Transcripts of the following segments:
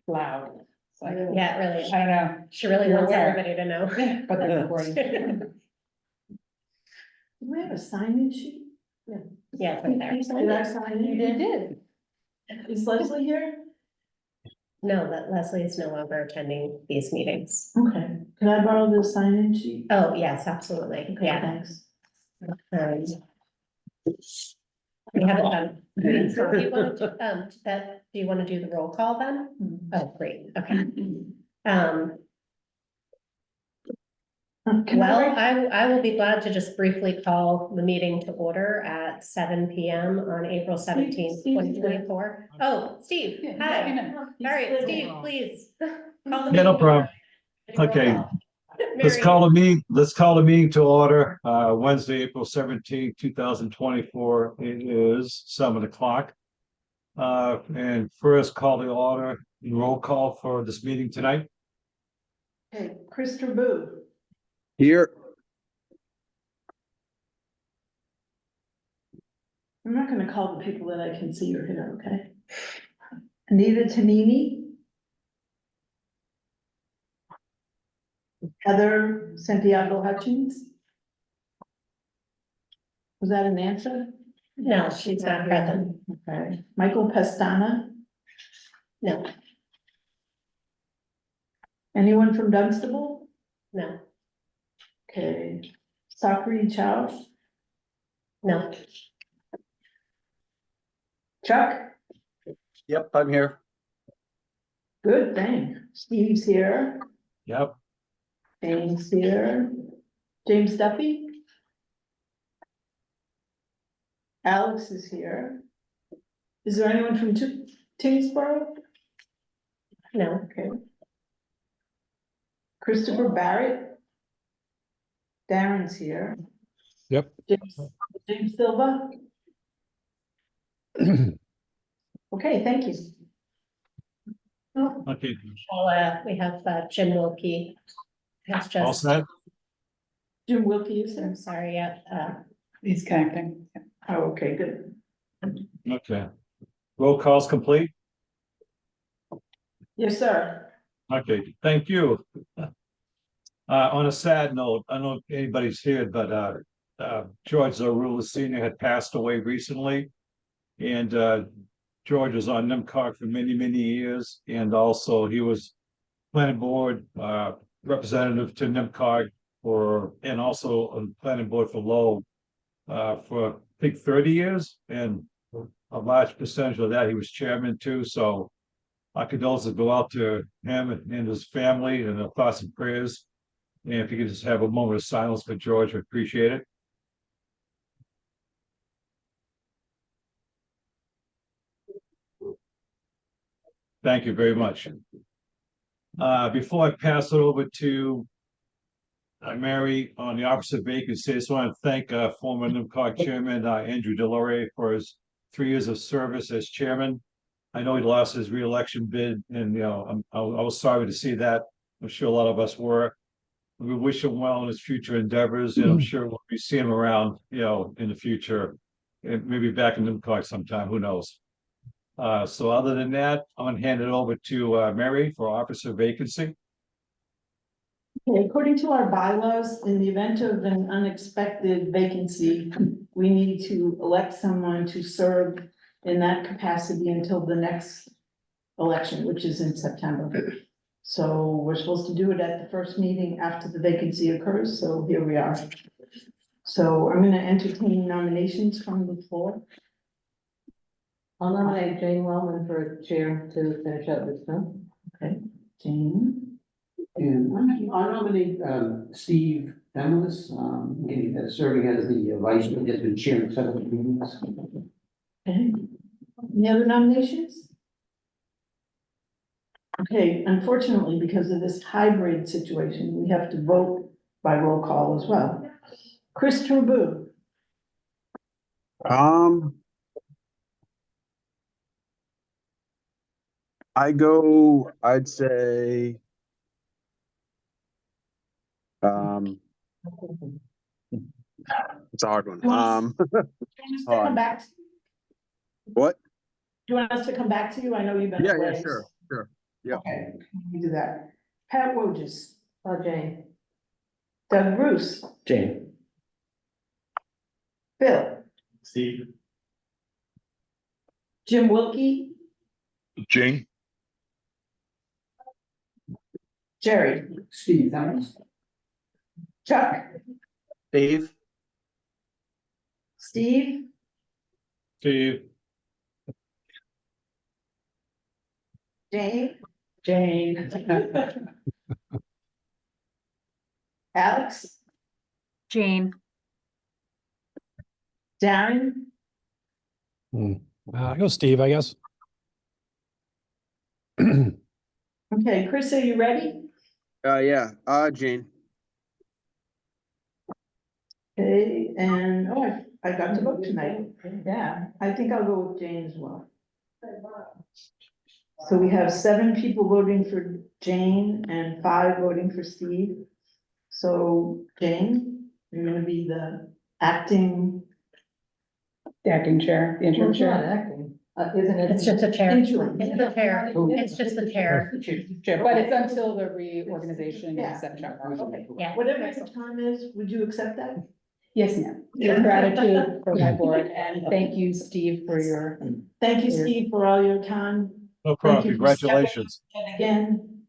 Loud. It's like, Yeah, it really, I don't know, she really You're wants aware. everybody to know. but they're recording. Do we have a sign-in sheet? Yeah, it's right there. Did I sign in? You did. Is Leslie here? No, that Leslie is no longer attending these meetings. Okay, can I borrow the sign-in sheet? Oh, yes, absolutely. Okay, Yeah. thanks. We haven't done. So do you want to, do you want to do the roll call then? Oh, great. Okay. Can I Well, write- I will be glad to just briefly call the meeting to order at 7 PM on April 17th, Steve's 2024. Oh, Steve, Yeah, hi. he's All He's right, still Steve, here. please. Call the Yeah, meeting no to problem. order. Okay. Roll call. Let's Mary, call the meeting to order, Wednesday, April 17th, 2024. It is 7 o'clock. And first call the order, roll call for this meeting tonight. Okay, Christopher Boo, Here. I'm not gonna call the people that I can see or hear, okay? Anita Tanini. Heather Santiago Hutchins. Was that an answer? no, she's not present. Okay, Michael Pestana, No, anyone from Dunstable? no, Okay, Sakri Chow, no. Chuck, Yep, I'm here. good thing, Steve's here, Yep. James here, James Duffy. Alex is here. Is there anyone from Tingsboro? No, Okay. Christopher Barrett. Darren's here. Yep. James Silva. Okay, thank you. Okay, well, we have Jim Wilkie. Has all just, set? Jim Wilkie is there. I'm sorry, yeah, He's connecting. Oh, okay, good. Okay. Roll call's complete? Yes, sir. Okay, thank you. On a sad note, I don't know if anybody's here, but George Zarula Senior had passed away recently. And George was on NMCOG for many, many years, and also he was planning board representative to NMCOG and also on planning board for Lowell for I think 30 years, and a large percentage of that he was chairman too. So our condolences go out to him and his family, and the thoughts and prayers. And if you could just have a moment of silence for George, I appreciate it. Thank you very much. Before I pass it over to Mary on the opposite vacancy, I just want to thank former NMCOG chairman Andrew Delore for his 3 years of service as chairman. I know he lost his reelection bid, and I was sorry to see that. I'm sure a lot of us were. We wish him well in his future endeavors, and I'm sure we'll be seeing him around, in the future, and maybe back in NMCOG sometime. Who knows? So other than that, I'm gonna hand it over to Mary for officer vacancy. Okay, according to our bylaws, in the event of an unexpected vacancy, we need to elect someone to serve in that capacity until the next election, which is in September. So we're supposed to do it at the first meeting after the vacancy occurs, so here we are. So I'm gonna entertain nominations from the floor. I'll nominate Jane Wellman for chair to finish out this term. Okay, Jane. And I nominate Steve Demelis, serving as the vice, has been chair of several meetings. Okay, any other nominations? Okay, unfortunately, because of this hybrid situation, we have to vote by roll call as well. Christopher Boo, I'd say, it's a hard one. come back. What? Do you want us to come back to you? I know you've been Yeah, away. yeah, sure, sure. Yep. Okay, we do that. Pat Wojcik, Jane. Doug Bruce, Jane. Bill, Steve. Jim Wilkie, Jane? Jerry, Steve Thomas. Chuck, Dave? Steve, Steve? Jane, Jane. Alex, Jane. Darren, I go Steve, I guess. okay, Chris, are you ready? Yeah, Jane. Okay, and, oh, I got to vote tonight. Yeah, I think I'll go with Jane as well. So we have 7 people voting for Jane and 5 voting for Steve. So Jane, you're gonna be the acting. The acting chair, the interim It's not chair. acting, isn't it? It's just a chair. Interim. It's the chair. It's just the chair. Chair, but it's until the reorganization, Yeah. et cetera. Okay. Yeah. Whatever your time is, would you accept that? Yes, ma'am. Your gratitude for my board, and thank you, Steve, for your, Thank you, Steve, for all your time. No Thank problem, you for stepping congratulations. in again,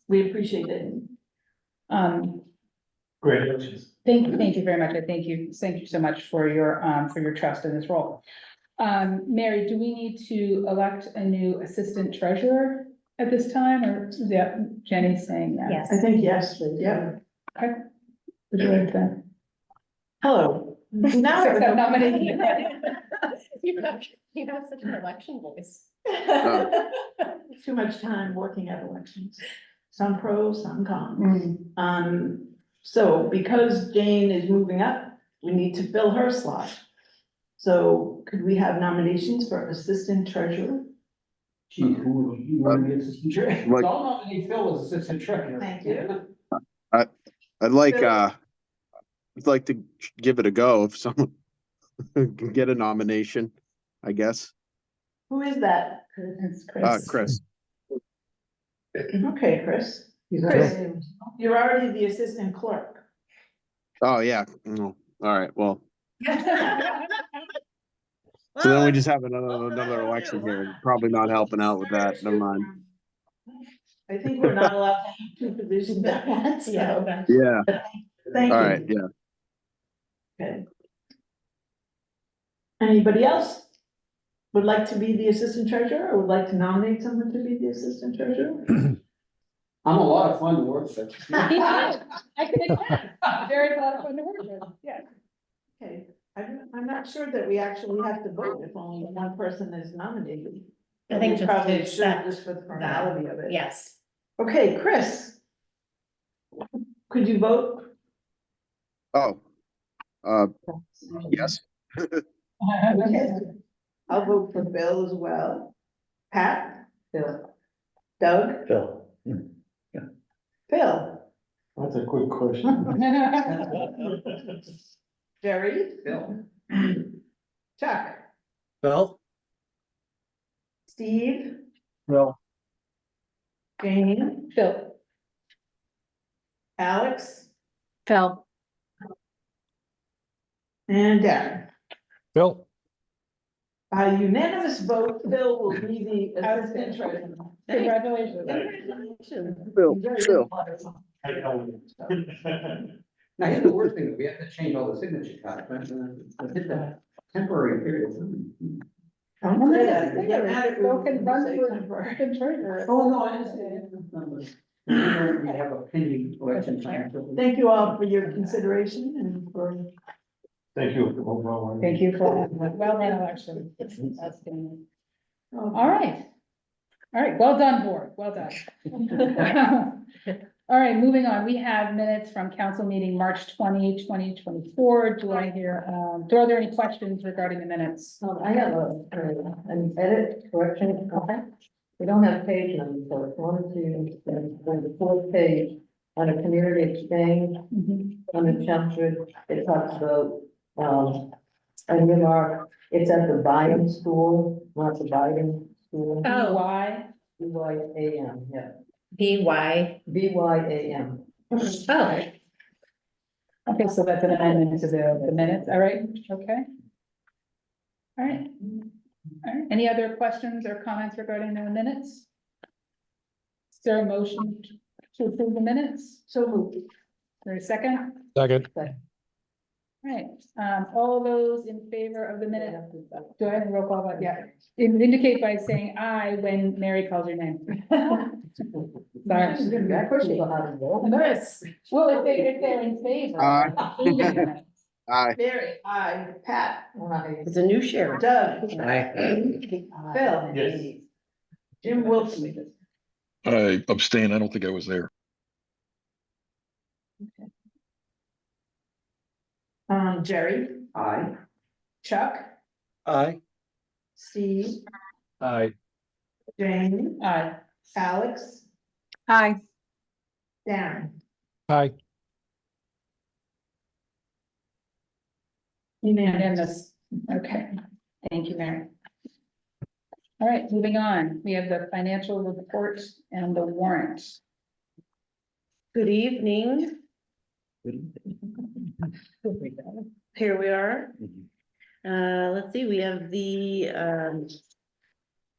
we appreciate it. Great. thank you very much. I thank you so much for your trust in this role. Mary, do we need to elect a new assistant treasurer at this time, or is that Jenny saying that? Yes. I think yes, yeah. Okay. Would you like to? Hello. Now I Accept would- nomination. You have such an election voice. Too much time working at elections. Some pros, some cons. So because Jane is moving up, we need to fill her slot. So could we have nominations for assistant treasurer? Gee, who would you want to be assistant treasurer? Like- I'll nominate Phil as assistant treasurer. Thank you. I'd like, Bill? I'd like to give it a go if someone can get a nomination, I guess. Who is that? It's Chris. Chris. Okay, Chris. He's Chris. already- You're already the assistant clerk. Oh, yeah. All right, well, so then we just have another election here. Probably not helping out with that. Never mind. I think we're not allowed to have 2 positions at once, so, Yeah. Yeah, thank all you. right, yeah. Okay. Anybody else would like to be the assistant treasurer or would like to nominate someone to be the assistant treasurer? I'm a lot of fun to work with. I can accept. Very a lot of fun to work with, yeah. Okay, I'm not sure that we actually have to vote if only one person is nominated. I think We just probably to should, set just for the formality of it. Yes. Okay, Chris. Could you vote? Oh, yes. Okay. I'll vote for Bill as well. Pat, Phil. Doug, Phil. Phil, That's a quick question. Jerry, Phil. Chuck, Bill? Steve, Well. Jane, Phil. Alex, Phil. and Darren. Phil? By unanimous vote, Phil will be the assistant treasurer. Congratulations. Phil. Now, here's the worst thing, we have to change all the signature cards, right? It's a temporary period. Don't say that. Phil Get mad at me can when you run say for temporary. treasurer. Oh, no, I understand. We have a pending election. Thank you all for your consideration and for. Thank you. Thank you for, well-run election. Outstanding. All right, well done, board, well done. All right, moving on, we have minutes from council meeting March 2024. Are there any questions regarding the minutes? I have an edit correction comment. We don't have page numbers, so if you wanted to, on the 4th page, on a community exchange, on the chapter, it talks about, a remark It's at the Byam School, not the Biden School. Oh. Why? BYAM, yeah, BY. BYAM. Oh, Okay, so that's an amendment to the minutes, all right, okay. All right. All right, any other questions or comments regarding the minutes? Is there a motion to approve the minutes? So moved. Or a second? Second. All right, all those in favor of the minute, go ahead and roll call vote, yeah. Indicate by saying aye when Mary calls your name. Sorry. Of course you know how to roll. Chris. Well, if they're in favor. Aye. of approving the minutes. Aye. Mary, aye. Pat. Aye. it's a new sheriff. Doug. Phil. Yes. Jim Wilson. I abstain. I don't think I was there. Jerry, Aye. Chuck, Aye. Steve, Aye. Jane, Aye. Alex, Aye. Darren. Aye. Unanimous. Okay, thank you, Mary. All right, moving on, we have the financial report and the warrant. Good evening. Here we are. Let's see, we have the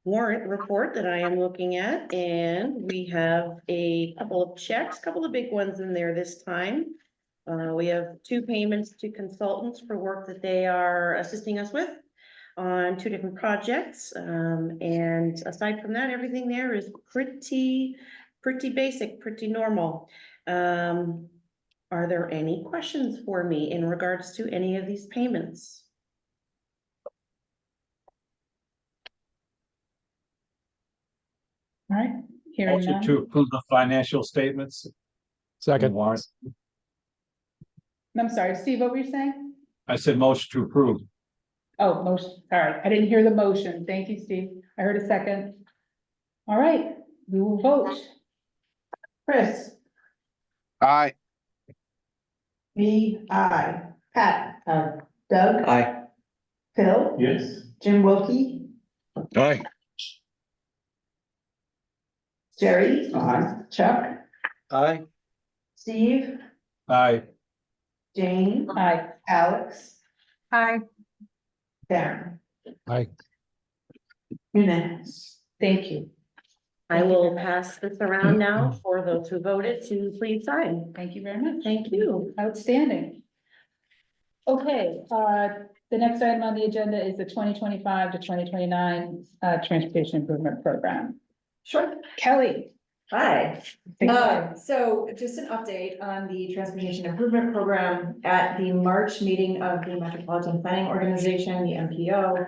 warrant report that I am looking at, and we have a couple of checks, couple of big ones in there this time. We have 2 payments to consultants for work that they are assisting us with on 2 different projects. And aside from that, everything there is pretty basic, pretty normal. Are there any questions for me in regards to any of these payments? All right, hearing Motion none. to approve the financial statements. and Second. warrant. I'm sorry, Steve, what were you saying? I said motion to approve. Oh, motion, sorry, I didn't hear the motion. Thank you, Steve. I heard a second. All right, we will vote. Chris, Aye. me, aye. Pat, Aye. Doug, Aye. Phil, Yes. Jim Wilkie, Aye. Jerry, Aye. Chuck, Aye. Steve, Aye. Jane, Aye. Alex, Aye. Darren. Aye. Unanimous. Thank you. I will pass this around now for those who voted to please sign. Thank you very much. Thank you. Outstanding. Okay, the next item on the agenda is the 2025 to 2029 Transportation Improvement Program. Sure. Kelly. Hi. take it away. So just an update on the Transportation Improvement Program at the March meeting of the Metropolitan Planning Organization, the MPO,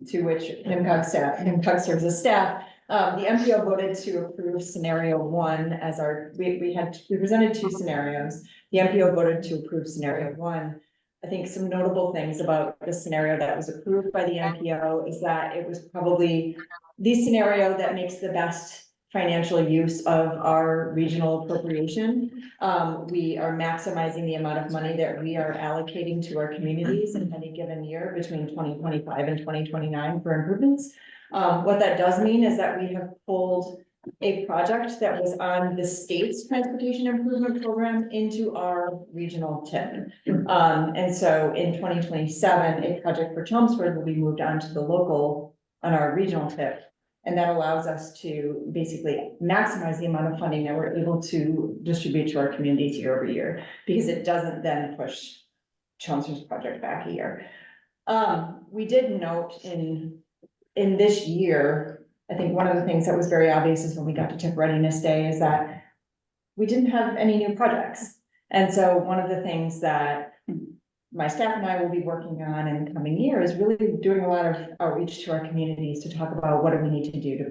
to which NMCOG serves as staff. The MPO voted to approve scenario 1 as we presented 2 scenarios. The MPO voted to approve scenario 1. I think some notable things about the scenario that was approved by the MPO is that it was probably the scenario that makes the best financial use of our regional appropriation. We are maximizing the amount of money that we are allocating to our communities in any given year between 2025 and 2029 for improvements. What that does mean is that we have pulled a project that was on the state's transportation improvement program into our regional TIP. And so in 2027, a project for Chelmsford will be moved on to the local on our regional TIP. And that allows us to basically maximize the amount of funding that we're able to distribute to our communities year over year, because it doesn't then push Chelmsford's project back a year. We did note in this year, I think one of the things that was very obvious is when we got to TIP Readiness Day is that we didn't have any new projects. And so one of the things that my staff and I will be working on in the coming year is really doing a lot of outreach to our communities to talk about what do we need to do to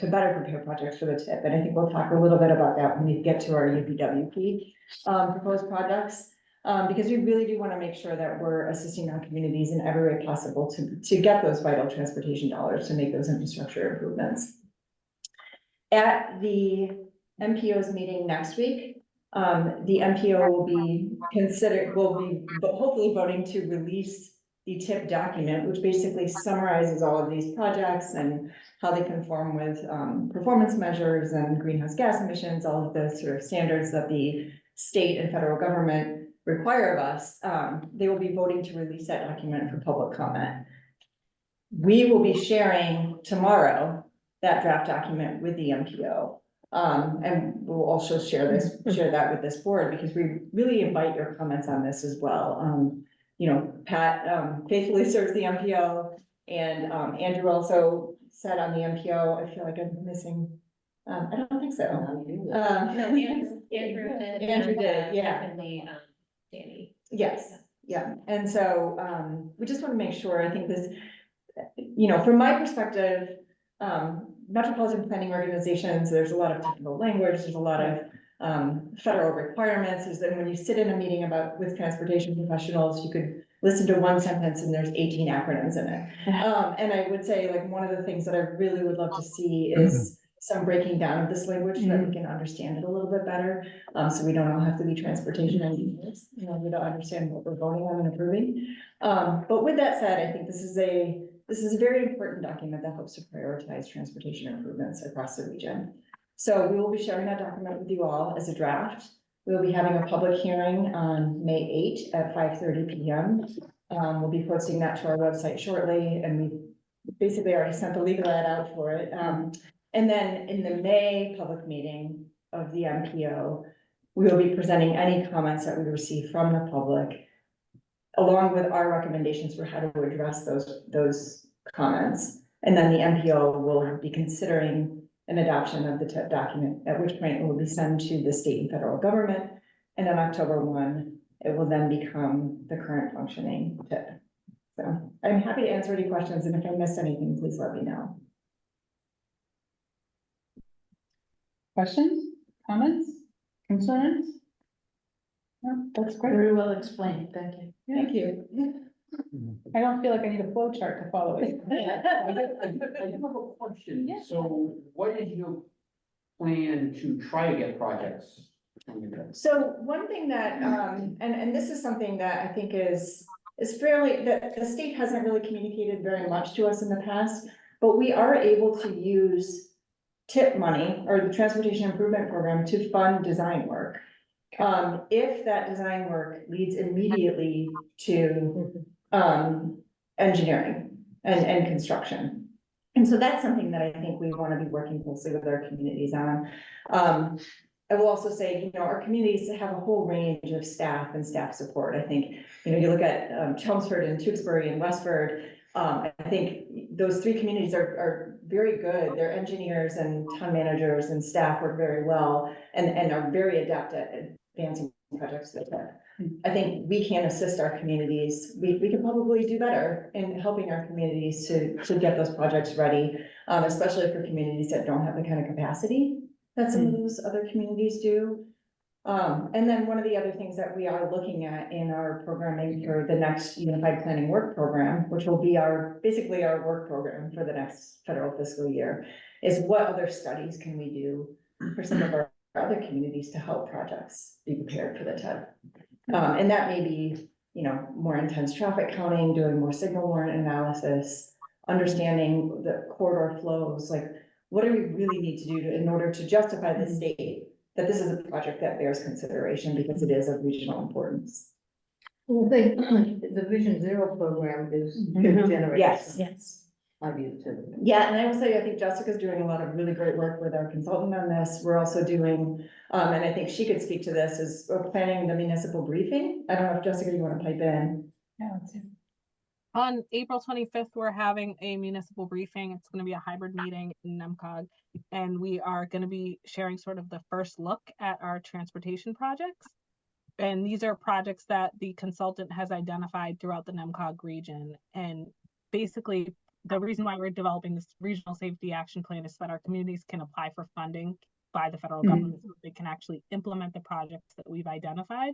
better prepare projects for the TIP. And I think we'll talk a little bit about that when we get to our UPWP proposed projects. Because we really do want to make sure that we're assisting our communities in every way possible to get those vital transportation dollars to make those infrastructure improvements. At the MPO's meeting next week, the MPO will be hopefully voting to release the TIP document, which basically summarizes all of these projects and how they conform with performance measures and greenhouse gas emissions, all of the sort of standards that the state and federal government require of us. They will be voting to release that document for public comment. We will be sharing tomorrow that draft document with the MPO. And we'll also share that with this board, because we really invite your comments on this as well. You know, Pat faithfully serves the MPO, and Andrew also sat on the MPO. I feel like I'm missing, I don't think so. No, Andrew did. Andrew did, yeah. Definitely, Danny. Yes, yeah, and so, we just want to make sure, I think this, you know, from my perspective, metropolitan planning organizations, there's a lot of technical language, there's a lot of federal requirements, is that when you sit in a meeting with transportation professionals, you could listen to one sentence and there's 18 acronyms in it. And I would say, like, one of the things that I really would love to see is some breaking down of this language so that we can understand it a little bit better. So we don't all have to be transportation engineers, you know, we don't understand what we're voting on and approving. But with that said, I think this is a very important document that helps to prioritize transportation improvements across the region. So we will be sharing that document with you all as a draft. We'll be having a public hearing on May 8 at 5:30 p.m. We'll be posting that to our website shortly, and we basically already sent the legal ad out for it. And then in the May public meeting of the MPO, we will be presenting any comments that we receive from the public, along with our recommendations for how to address those comments. And then the MPO will be considering an adoption of the TIP document, at which point it will be sent to the state and federal government. And on October 1, it will then become the current functioning TIP. So I'm happy to answer any questions, and if I missed anything, please let me know. Questions, comments, concerns? No, that's great. Very well explained, thank you. Thank you. I don't feel like I need a flow chart to follow it. I do have a question. Yeah. So what is your plan to try to get projects? So one thing that, and this is something that I think is fairly, that the state hasn't really communicated very much to us in the past, but we are able to use TIP money, or the Transportation Improvement Program, to fund design work. If that design work leads immediately to engineering and construction. And so that's something that I think we want to be working closely with our communities on. I will also say, you know, our communities have a whole range of staff and staff support. I think, you know, you look at Chelmsford and Tewksbury and Westford, I think those three communities are very good. Their engineers and town managers and staff work very well and are very adept at advancing projects like that. I think we can assist our communities. We can probably do better in helping our communities to get those projects ready, especially for communities that don't have the kind of capacity that some of those other communities do. And then one of the other things that we are looking at in our programming for the next Unified Planning Work Program, which will be basically our work program for the next federal fiscal year, is what other studies can we do for some of our other communities to help projects be prepared for the TIP. And that may be, you know, more intense traffic counting, doing more signal warrant analysis, understanding the corridor flows, like what do we really need to do in order to justify the state that this is a project that bears consideration because it is of regional importance. Well, the Vision Zero program is generating. Yes. I view too. Yeah, and I will say, I think Jessica's doing a lot of really great work with our consultant on this. We're also doing, and I think she could speak to this, is we're planning the municipal briefing. I don't know if Jessica, you want to pipe in? Yeah, let's see. On April 25th, we're having a municipal briefing. It's going to be a hybrid meeting in NMCOG, and we are going to be sharing sort of the first look at our transportation projects. And these are projects that the consultant has identified throughout the NMCOG region. And basically, the reason why we're developing this regional safety action plan is so that our communities can apply for funding by the federal government so they can actually implement the projects that we've identified.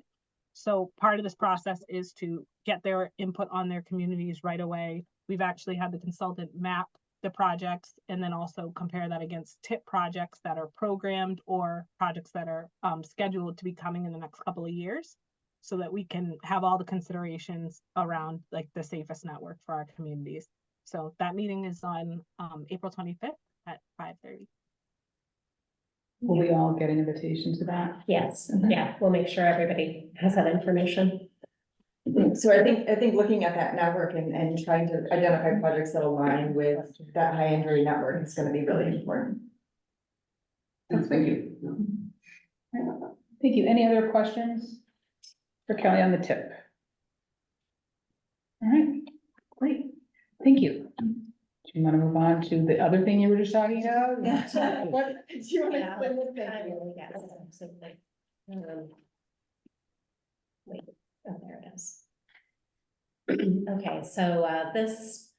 So part of this process is to get their input on their communities right away. We've actually had the consultant map the projects and then also compare that against TIP projects that are programmed or projects that are scheduled to be coming in the next couple of years. so that we can have all the considerations around like the safest network for our communities. So that meeting is on April 25th at 5:30. Will we all get an invitation to that? Yes, Okay. yeah, we'll make sure everybody has that information. So I think looking at that network and trying to identify projects that align with that high injury network is gonna be really important. Thank you. Thank you. Any other questions for Kelly on the tip? All right, great. Thank you. Do you want to move on to the other thing you were just talking about? What, do you wanna Yeah, explain this? yes, absolutely. Wait, oh, there it is. Okay, so this.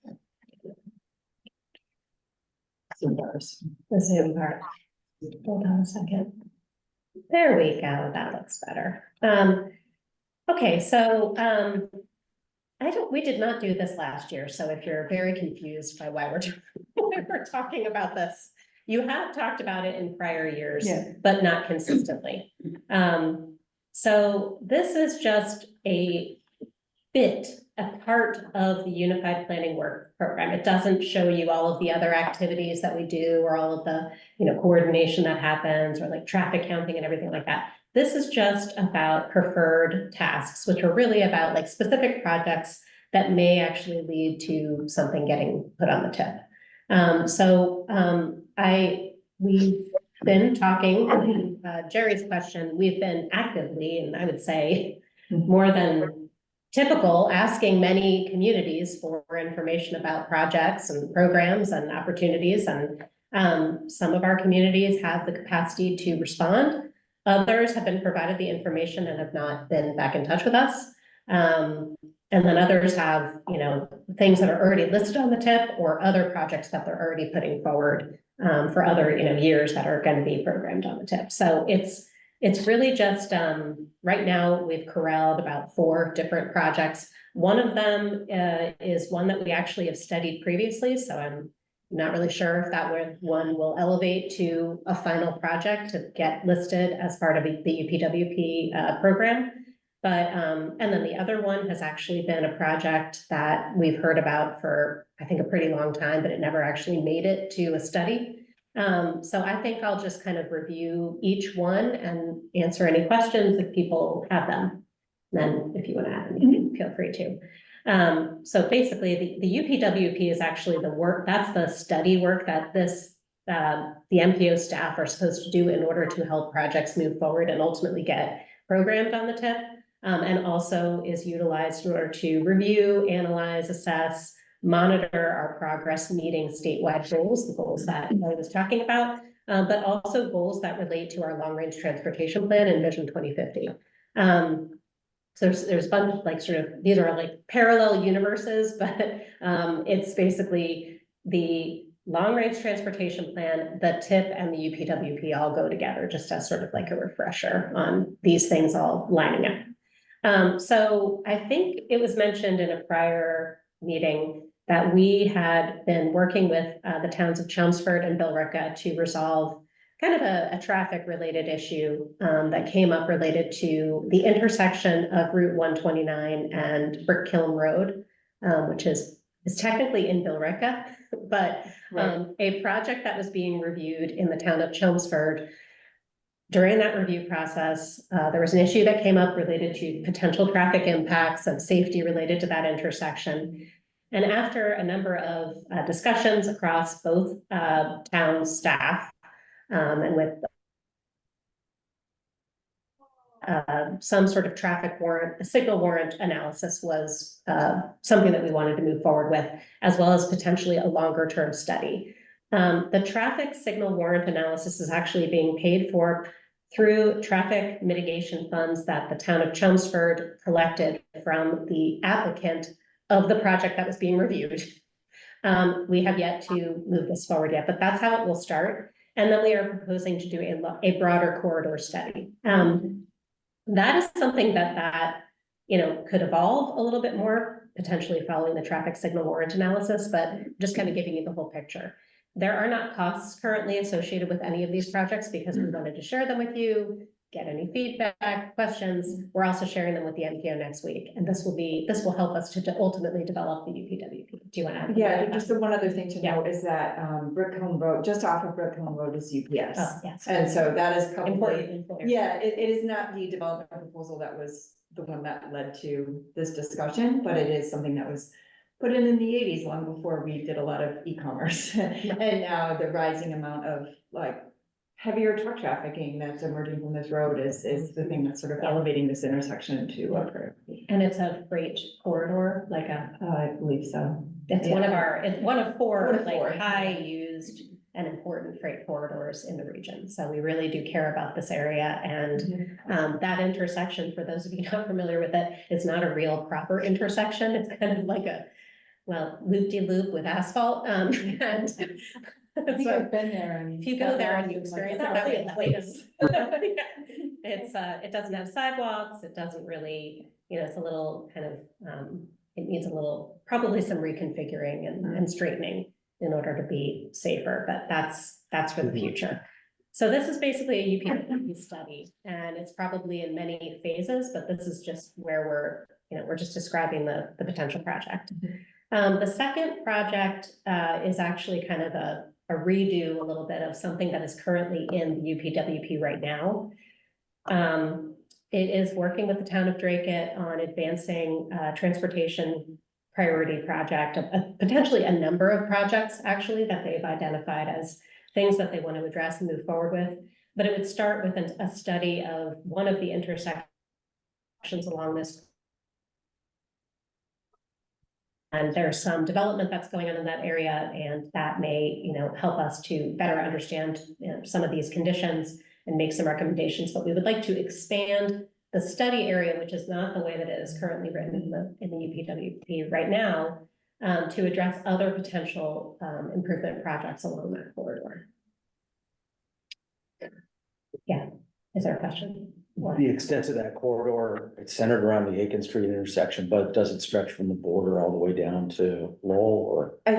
The Zoom part. Hold on a second. There we go, that looks better. Okay, so we did not do this last year, so if you're very confused by why we're talking about this, you have talked about it in prior years, Yeah. but not consistently. So this is just a part of the Unified Planning Work Program. It doesn't show you all of the other activities that we do or all of the, coordination that happens or like traffic counting and everything like that. This is just about preferred tasks, which are really about like specific projects that may actually lead to something getting put on the tip. We've been talking, Jerry's question, we've been actively, and I would say more than typical, asking many communities for information about projects and programs and opportunities. And some of our communities have the capacity to respond. Others have been provided the information and have not been back in touch with us. And then others have, things that are already listed on the tip or other projects that they're already putting forward for other, years that are going to be programmed on the tip. So it's really just, right now we've corralled about 4 different projects. One of them is one that we actually have studied previously. So I'm not really sure if that one will elevate to a final project to get listed as part of the UPWP program. But, and then the other one has actually been a project that we've heard about for, I think, a pretty long time, but it never actually made it to a study. So I think I'll just kind of review each one and answer any questions if people have them. Then if you want to add anything, feel free to. So basically the UPWP is actually the work, that's the study work that the MPO staff are supposed to do in order to help projects move forward and ultimately get programmed on the tip. And also is utilized in order to review, analyze, assess, monitor our progress meeting statewide goals, the goals that I was talking about, but also goals that relate to our long-range transportation plan and Vision 2050. So there's a bunch of like these are like parallel universes, but it's basically the long-range transportation plan, the TIP and the UPWP all go together just as sort of like a refresher on these things all lining up. So I think it was mentioned in a prior meeting that we had been working with the towns of Chelmsford and Billerica to resolve kind of a traffic related issue that came up related to the intersection of Route 129 and Brick Kiln Road, which is technically in Billerica, but a project that was being reviewed in the town of Chelmsford. During that review process, there was an issue that came up related to potential traffic impacts and safety related to that intersection. And after a number of discussions across both town staff and with some sort of traffic warrant, a signal warrant analysis was something that we wanted to move forward with, as well as potentially a longer term study. The traffic signal warrant analysis is actually being paid for through traffic mitigation funds that the town of Chelmsford collected from the applicant of the project that was being reviewed. We have yet to move this forward yet, but that's how it will start. And then we are proposing to do a broader corridor study. That is something that could evolve a little bit more, potentially following the traffic signal warrant analysis, but just kind of giving you the whole picture. There are not costs currently associated with any of these projects because we wanted to share them with you. get any feedback, questions. We're also sharing them with the MPO next week, and this will help us to ultimately develop the UPWP. Do you want to add? Yeah, I think just the one other thing to Yeah. note is that, Brickholm Road, just off of Brickholm Road is UPS. Oh, yes. And so that is probably, Important employer. yeah, it is not the development proposal that was the one that led to this discussion, but it is something that was put in the eighties, long before we did a lot of e-commerce. And now the rising amount of like heavier truck trafficking that's emerging from this road is the thing that's sort of elevating this intersection to a priority. And it's a freight corridor, I believe so. it's one of it's one of four, One of four, like, high used and important freight corridors in the region. So we really do care about this area, and that intersection, for those of you not familiar with it, is not a real proper intersection. It's kind of like a, well, loop-de-loop with asphalt, and I think so I've been there and. if you go there and you experience it, that really way, a place. it's, it doesn't have sidewalks, it doesn't really, it's a little kind of, it needs a little, probably some reconfiguring and straightening in order to be safer, but that's for the future. So this is basically a UPWP study, and it's probably in many phases, but this is just where we're just describing the potential project. The second project is actually kind of a redo a little bit of something that is currently in the UPWP right now. It is working with the town of Dracut on advancing transportation priority project, potentially a number of projects actually that they've identified as things that they want to address and move forward with. But it would start with a study of one of the intersections along this. And there's some development that's going on in that area, and that may, help us to better understand some of these conditions and make some recommendations. But we would like to expand the study area, which is not the way that it is currently written in the UPWP right now, to address other potential improvement projects along that corridor. Yeah, is there a question? The extent of that corridor, it's centered around the Aiken Street intersection, but does it stretch from the border all the way down to Lowell, or? I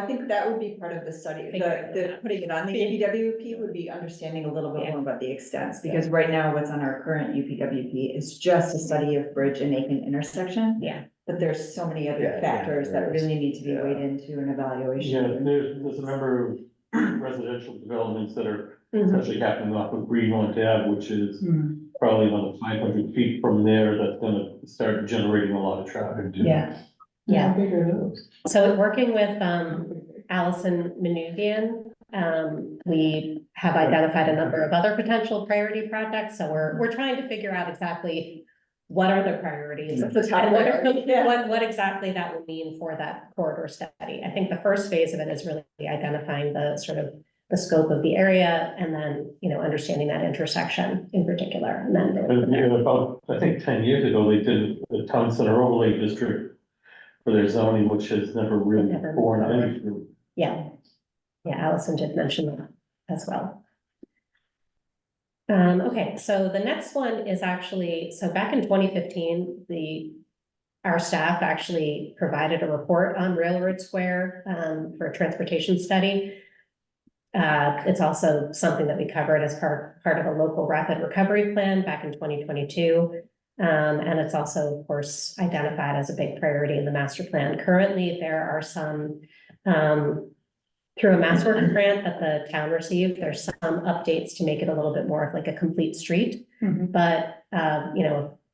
think that would be part of the study, the putting it on the UPWP would be understanding a little bit more about the extents, because right now what's on our current UPWP is just a study of bridge and Aiken intersection. Yeah. But there's so many other Yeah, factors that there is. really need to be weighed into an evaluation. Yeah, there's a number of residential developments that are essentially happening off of Greenland Ave, which is probably another 500 feet from there, that's gonna start generating a lot of traffic too. Yeah. How big are those? So working with Allison Manugian, we have identified a number of other potential priority projects. So we're trying to figure out exactly what are the priorities What's the top and priority? Yeah. what exactly that will mean for that corridor study. I think the first phase of it is really identifying the sort of the scope of the area, and then, understanding that intersection in particular, and then. About, I think 10 years ago, they did the town center overlay district for their zoning, which has never really borne any fruit. Yeah, Allison did mention that as well. Okay, so the next one is actually, so back in 2015, our staff actually provided a report on Railroad Square for a transportation study. It's also something that we covered as part of a local rapid recovery plan back in 2022. And it's also, of course, identified as a big priority in the master plan. Currently, there are some, through a MassWorks grant that the town received, there's some updates to make it a little bit more of like a complete street. But,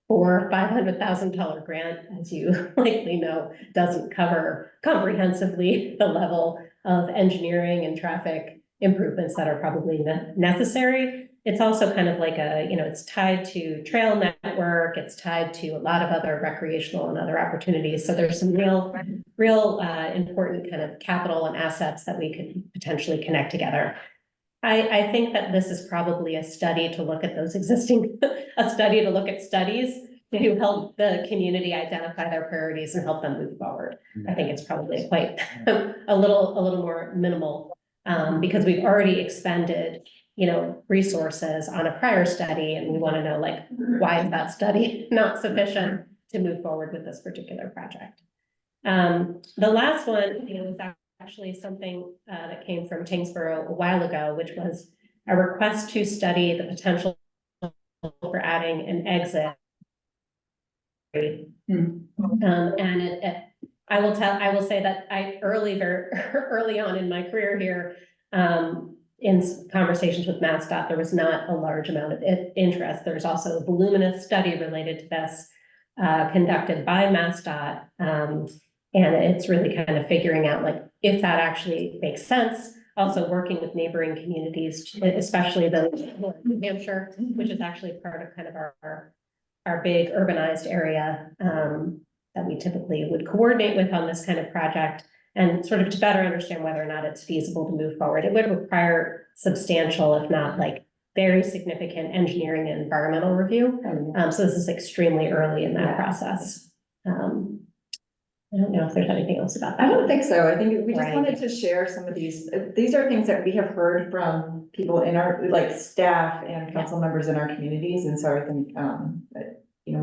for $500,000 grant, as you likely know, doesn't cover comprehensively the level of engineering and traffic improvements that are probably necessary. It's also kind of like it's tied to trail network, it's tied to a lot of other recreational and other opportunities. So there's some real important kind of capital and assets that we could potentially connect together. I think that this is probably a study to look at those existing, a study to look at studies to help the community identify their priorities and help them move forward. I think it's probably quite a little more minimal, because we've already expended, resources on a prior study, and we want to know, like, why is that study not sufficient to move forward with this particular project? The last one, was actually something that came from Tingsboro a while ago, which was a request to study the potential for adding an exit. And I will say that very early on in my career here, in conversations with MassDOT, there was not a large amount of interest. There's also a voluminous study related to this, conducted by MassDOT. And it's really kind of figuring out like if that actually makes sense. Also working with neighboring communities, especially the New Hampshire, which is actually part of kind of our big urbanized area, that we typically would coordinate with on this kind of project, and sort of to better understand whether or not it's feasible to move forward. It would require substantial, if not like very significant engineering and environmental review. So this is extremely early in that process. I don't know if there's anything else about that. I don't think so. I think we just Right. wanted to share some of these are things that we have heard from people in our, like, staff and council members in our communities, and so I think,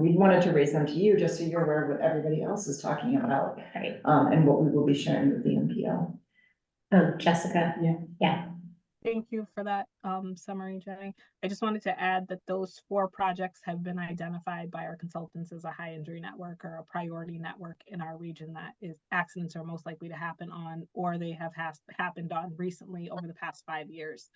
we wanted to raise them to you, just so you're aware of what everybody else is talking about, Right. and what we will be sharing with the MPO. Jessica. Yeah. Thank you for that summary, Jenny. I just wanted to add that those 4 projects have been identified by our consultants as a high injury network or a priority network in our region that is accidents are most likely to happen on, or they have happened on recently over the past 5 years.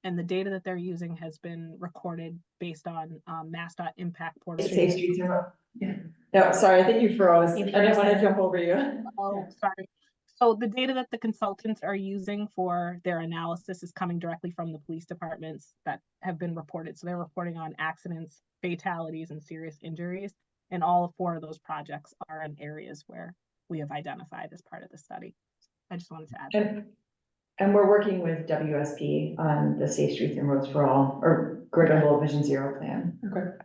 And the data that they're using has been recorded based on MassDOT impact portal. Safe Streets and Roads. Yeah. No, sorry, I think you froze. I didn't want to jump over you. Oh, sorry. So the data that the consultants are using for their analysis is coming directly from the police departments that have been reported. So they're reporting on accidents, fatalities, and serious injuries. And all 4 of those projects are in areas where we have identified as part of the study. I just wanted to add that. And we're working with WSP on the Safe Streets and Roads for All, or Greater Lowell Vision Zero plan. Okay.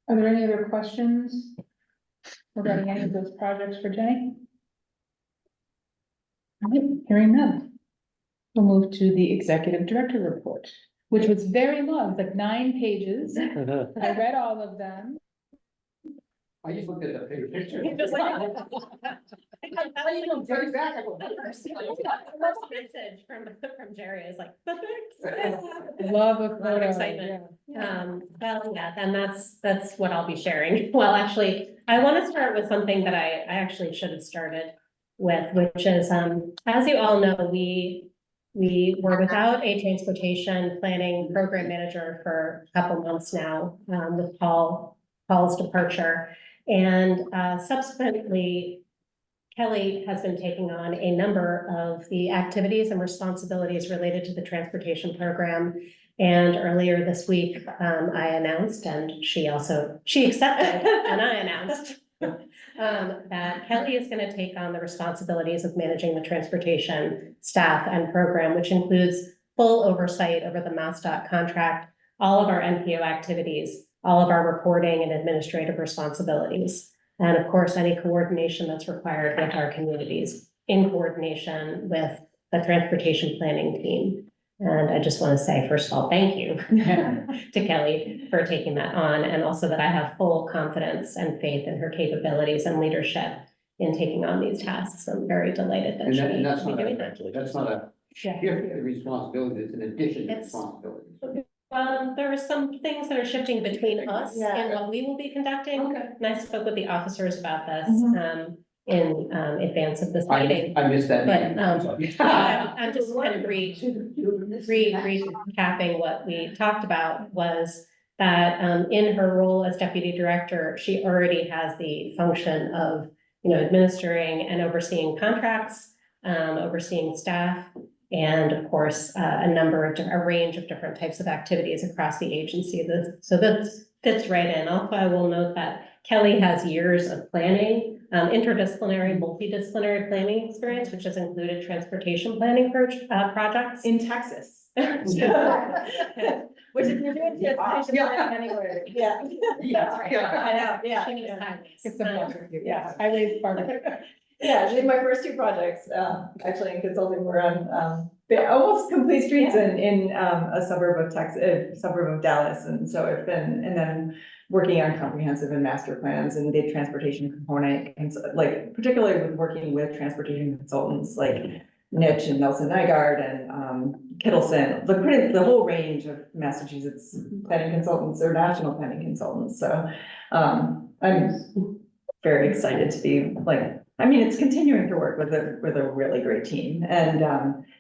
Are there any other questions regarding any of those projects for Jenny? All right, hearing none. We'll move to the executive director report, which was very long, like 9 pages. I read all of them. I just looked at the bigger picture. Just like- Message from Jerry is like. Love a A lot of photo, excitement. yeah. Well, yeah, then that's what I'll be sharing. Well, actually, I want to start with something that I actually should have started with, which is, as you all know, we were without a transportation planning program manager for a couple months now, with Paul's departure. And subsequently, Kelly has been taking on a number of the activities and responsibilities related to the transportation program. And earlier this week, I announced, and she accepted, and I announced that Kelly is going to take on the responsibilities of managing the transportation staff and program, which includes full oversight over the MassDOT contract, all of our NPO activities, all of our reporting and administrative responsibilities. And of course, any coordination that's required with our communities in coordination with the transportation planning team. And I just want to say, first of all, thank you to Kelly for taking that on, and also that I have full confidence and faith in her capabilities and leadership in taking on these tasks. I'm very delighted that she's doing that. That's not a shift in responsibility, it's an addition to responsibility. There are some things that are shifting between us and what we will be conducting. Okay. And I spoke with the officers about this, in advance of this meeting. I missed that. But, meeting. I'm just kind of recapping what we talked about was that, in her role as deputy director, she already has the function of, administering and overseeing contracts, overseeing staff, and of course, a range of different types of activities across the agency. So that fits right in. Also, I will note that Kelly has years of planning, interdisciplinary, multidisciplinary planning experience, which has included transportation planning projects. In Texas. Which if you're doing transportation planning anywhere. Yeah. I know, yeah. She needs highways. It's a pleasure. Yeah, highways part of it. Yeah, I did my first 2 projects, actually in consulting, were on, almost complete streets in a suburb of suburb of Dallas. And so it's been, and then working on comprehensive and master plans and the transportation component, and so, like, particularly with working with transportation consultants like Niche and Nelson Nygaard and Kittleson, the whole range of Massachusetts planning consultants or national planning consultants, so, I'm very excited to be like, I mean, it's continuing to work with a really great team, and,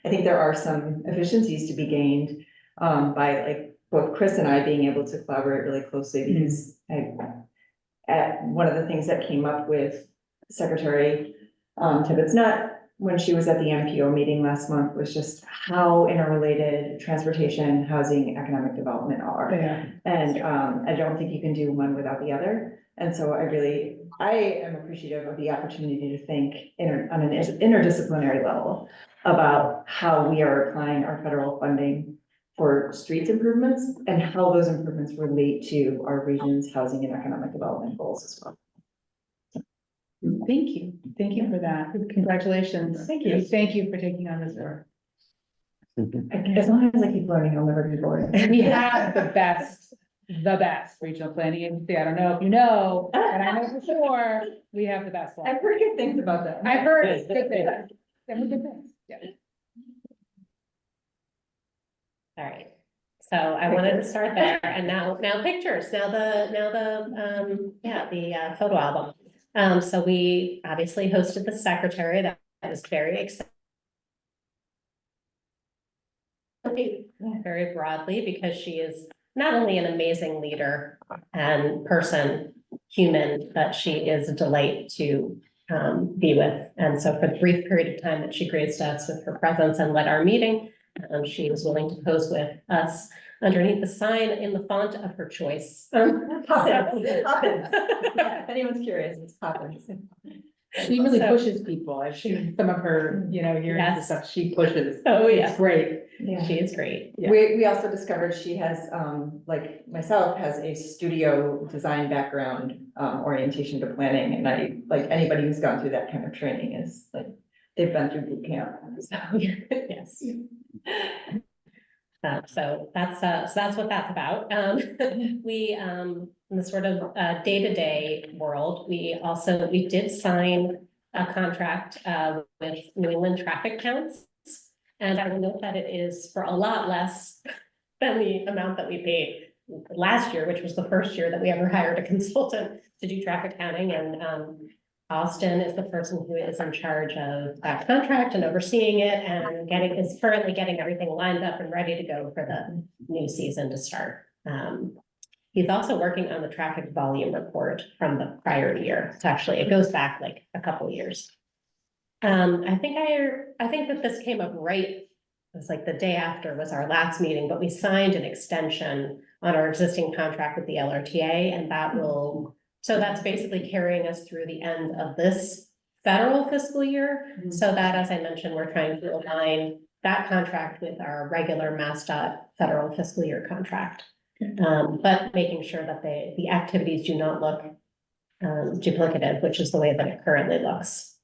I think there are some efficiencies to be gained, by like both Chris and I being able to collaborate really closely, because one of the things that came up with Secretary Tibbetts Nutt when she was at the MPO meeting last month was just how interrelated transportation, housing, economic development are. Yeah. And I don't think you can do one without the other. And so I am appreciative of the opportunity to think on an interdisciplinary level about how we are applying our federal funding for streets improvements and how those improvements relate to our region's housing and economic development goals as well. Thank you for that, congratulations. Thank you. Thank you for taking on this work. As long as I keep learning, I'll never be bored. We have the best regional planning agency, I don't know if you know, and I know for sure, we have the best one. I've heard good things about that. I've heard good things, good things, yeah. All right, so I wanted to start there, and now pictures, now the photo album. So we obviously hosted the secretary, that was very exciting. Very broadly, because she is not only an amazing leader and person, human, but she is a delight to be with. And so for the brief period of time that she graced us with her presence and led our meeting, she was willing to pose with us underneath the sign in the font of her choice. Poppins. Yeah, if anyone's curious, it's Poppins. She really pushes people, I've seen some of her, hearings and Yes. stuff, she pushes. Oh, yeah. It's great. Yeah. She is great. Yeah. We also discovered she has, like myself, has a studio design background, orientation to planning, and like anybody who's gone through that kind of training is like, they've been through boot camp, so. Yes. So that's what that's about. We, in the sort of day-to-day world, we did sign a contract with New England Traffic Counts. And I will note that it is for a lot less than the amount that we paid last year, which was the first year that we ever hired a consultant to do traffic counting. And Austin is the person who is in charge of that contract and overseeing it, and is currently getting everything lined up and ready to go for the new season to start. He's also working on the traffic volume report from the prior year. It goes back like a couple of years. I think that this came up right, it was like the day after was our last meeting, but we signed an extension on our existing contract with the LRTA, and that's basically carrying us through the end of this federal fiscal year. So that, as I mentioned, we're trying to align that contract with our regular MassDOT federal fiscal year contract. But making sure that the activities do not look duplicative, which is the way that it currently looks.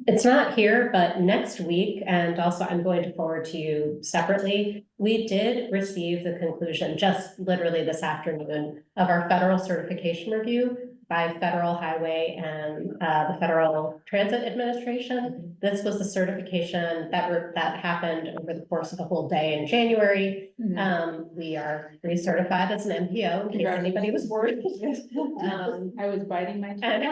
It's not here, but next week, and also I'm going to forward to you separately, we did receive the conclusion just literally this afternoon of our federal certification review by Federal Highway and the Federal Transit Administration. This was the certification that happened over the course of the whole day in January. We are recertified as an MPO, in case anybody was worried. I was biting my I tongue.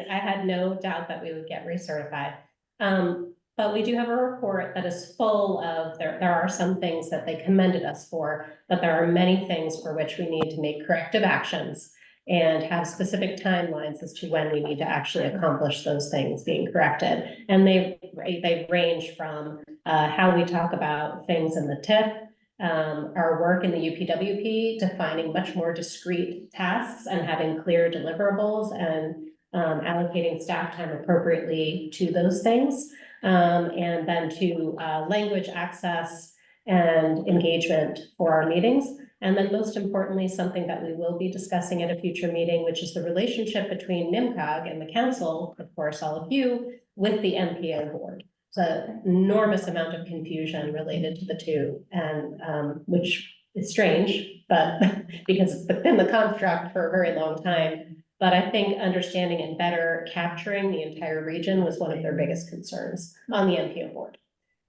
I had no doubt that we would get recertified. But we do have a report that is full of, there are some things that they commended us for, but there are many things for which we need to make corrective actions and have specific timelines as to when we need to actually accomplish those things being corrected. And they range from how we talk about things in the TIP, our work in the UPWP, defining much more discrete tasks and having clear deliverables and allocating staff time appropriately to those things, and then to language access and engagement for our meetings. And then most importantly, something that we will be discussing at a future meeting, which is the relationship between NMCOG and the council, of course, all of you, with the MPO board. It's an enormous amount of confusion related to the two, and which is strange, but because it's been the construct for a very long time. But I think understanding and better capturing the entire region was one of their biggest concerns on the MPO board.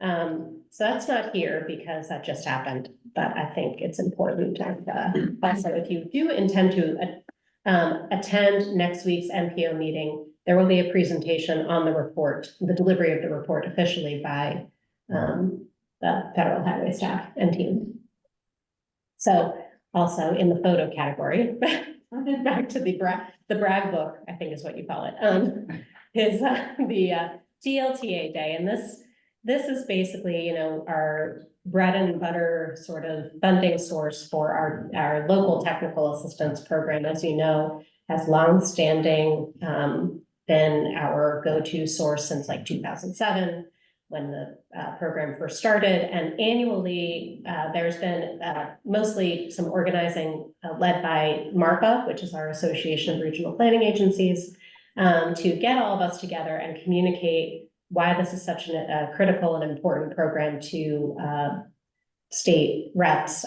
So that's not here because that just happened, but I think it's important to, also, if you do intend to attend next week's NPO meeting, there will be a presentation on the report, the delivery of the report officially by the federal highway staff and team. So also in the photo category, back to the brag book, I think is what you call it, is the DLTA day. And this is basically, you know, our bread and butter sort of funding source for our local technical assistance program, as you know, has longstanding been our go-to source since like 2007, when the program first started. And annually, there's been mostly some organizing led by MARPA, which is our Association of Regional Planning Agencies, to get all of us together and communicate why this is such a critical and important program to state reps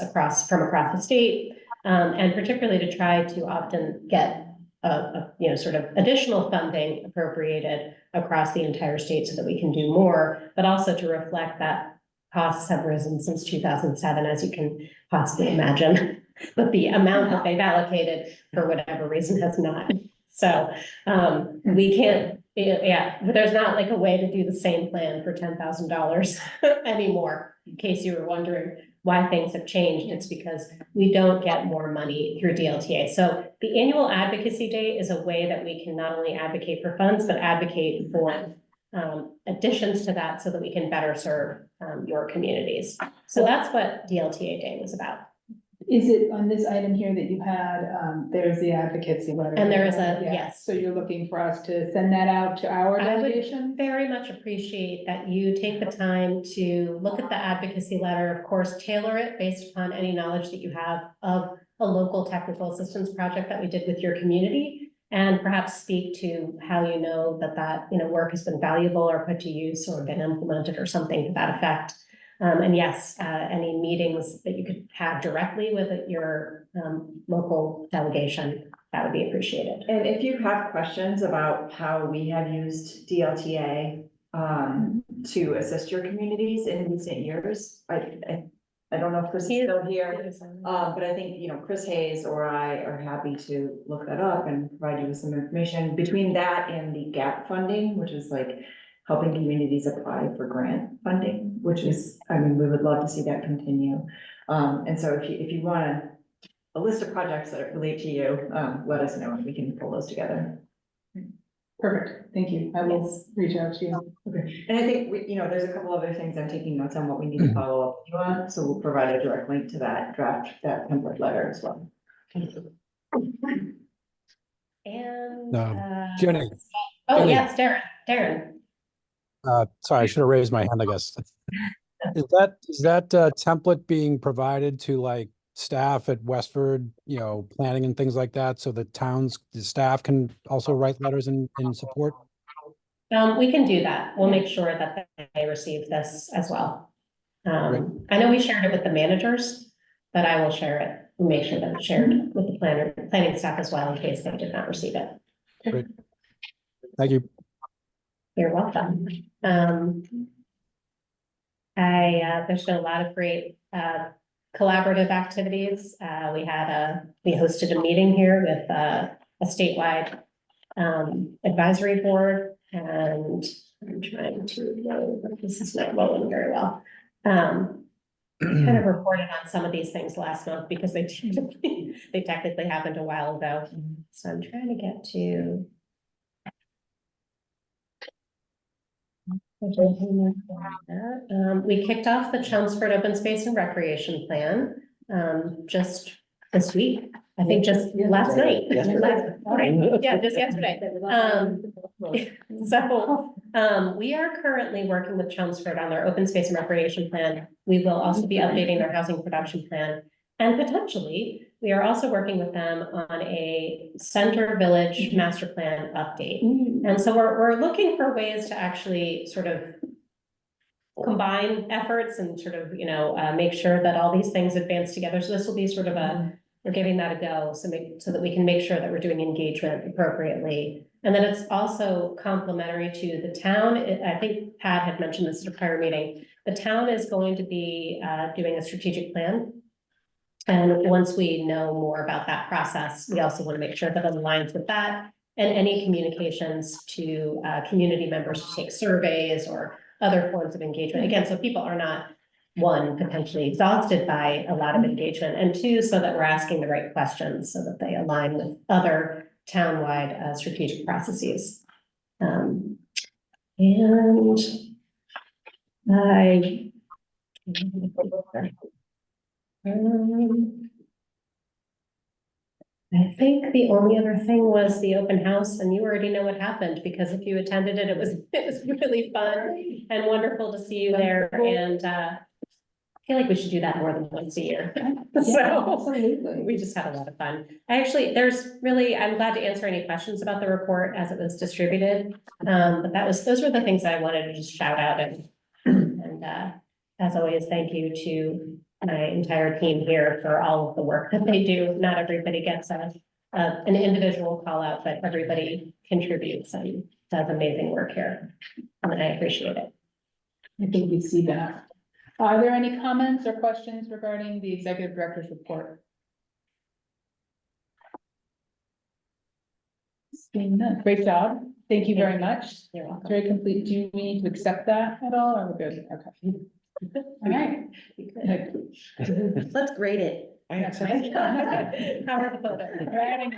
from across the state, and particularly to try to often get you know, sort of additional funding appropriated across the entire state so that we can do more, but also to reflect that costs have risen since 2007, as you can possibly imagine, but the amount that they've allocated for whatever reason has not. So we can't, yeah, but there's not like a way to do the same plan for $10,000 anymore, in case you were wondering why things have changed. It's because we don't get more money through DLTA. So the annual advocacy day is a way that we can not only advocate for funds, but advocate for additions to that so that we can better serve your communities. So that's what DLTA day was about. Is it on this item here that you had, there's the advocacy letter? And there is a, Yeah. yes. So you're looking for us to send that out to our I would delegation? very much appreciate that you take the time to look at the advocacy letter, of course, tailor it based upon any knowledge that you have of a local technical assistance project that we did with your community, and perhaps speak to how you know that you know, work has been valuable or put to use or been implemented or something to that effect. And yes, any meetings that you could have directly with your local delegation, that would be appreciated. And if you have questions about how we have used DLTA to assist your communities in recent years, I don't know if Chris is still here, but I think, you know, Chris Hayes or I are happy to look that up and provide you with some information. Between that and the GAP funding, which is like helping communities apply for grant funding, which is, I mean, we would love to see that continue. And so if you want a list of projects that relate to you, let us know and we can pull those together. Perfect, thank you. I will reach out to you. Okay. And I think you know, there's a couple other things I'm taking notes on what we need to follow up with you on, so we'll provide a direct link to that that template letter as well. And Jenny. oh Jenny. yes, Darren. Sorry, I should have raised my hand, I guess. Is that template being provided to like staff at Westford, you know, planning and things like that, so that the staff can also write letters in support? We can do that. We'll make sure that they receive this as well. I know we shared it with the managers, but I will share it and make sure that it's shared with the planning staff as well in case they did not receive it. Great. Thank you. You're welcome. There's been a lot of great collaborative activities. We hosted a meeting here with a statewide advisory board, and I'm trying to know, this is not rolling very well. Kind of reported on some of these things last month because they technically happened a while ago. So I'm trying to get to. We kicked off the Chelmsford Open Space and Recreation Plan just this week. I think just last night. Yeah, just yesterday. So we are currently working with Chelmsford on their open space and recreation plan. We will also be updating their housing production plan. And potentially, we are also working with them on a center village master plan update. And so we're looking for ways to actually sort of combine efforts and sort of, you know, make sure that all these things advance together. So this will be sort of a we're giving that a go, so that we can make sure that we're doing engagement appropriately. And then it's also complementary to the town. I think Pat had mentioned this at a prior meeting. The town is going to be doing a strategic plan. And once we know more about that process, we also want to make sure that it aligns with that. And any communications to community members to take surveys or other forms of engagement. Again, so people are not, one, potentially exhausted by a lot of engagement, and two, so that we're asking the right questions so that they align with other townwide strategic processes. And I think the only other thing was the open house, and you already know what happened, because if you attended it, it was really fun and wonderful to see you there, and I feel like we should do that more than once a year. So we just had a lot of fun. Actually, I'm glad to answer any questions about the report as it was distributed. But those were the things that I wanted to just shout out, and as always, thank you to my entire team here for all of the work that they do. Not everybody gets an individual call out, but everybody contributes and does amazing work here. And I appreciate it. I think you see that. Are there any comments or questions regarding the executive director's report? Seeing none. Great job. Thank you very much. You're welcome. Very complete. Do we need to accept that at all? Or we're good? Okay. All right. Good. Let's grade it. Yeah. How are the photos? We're adding-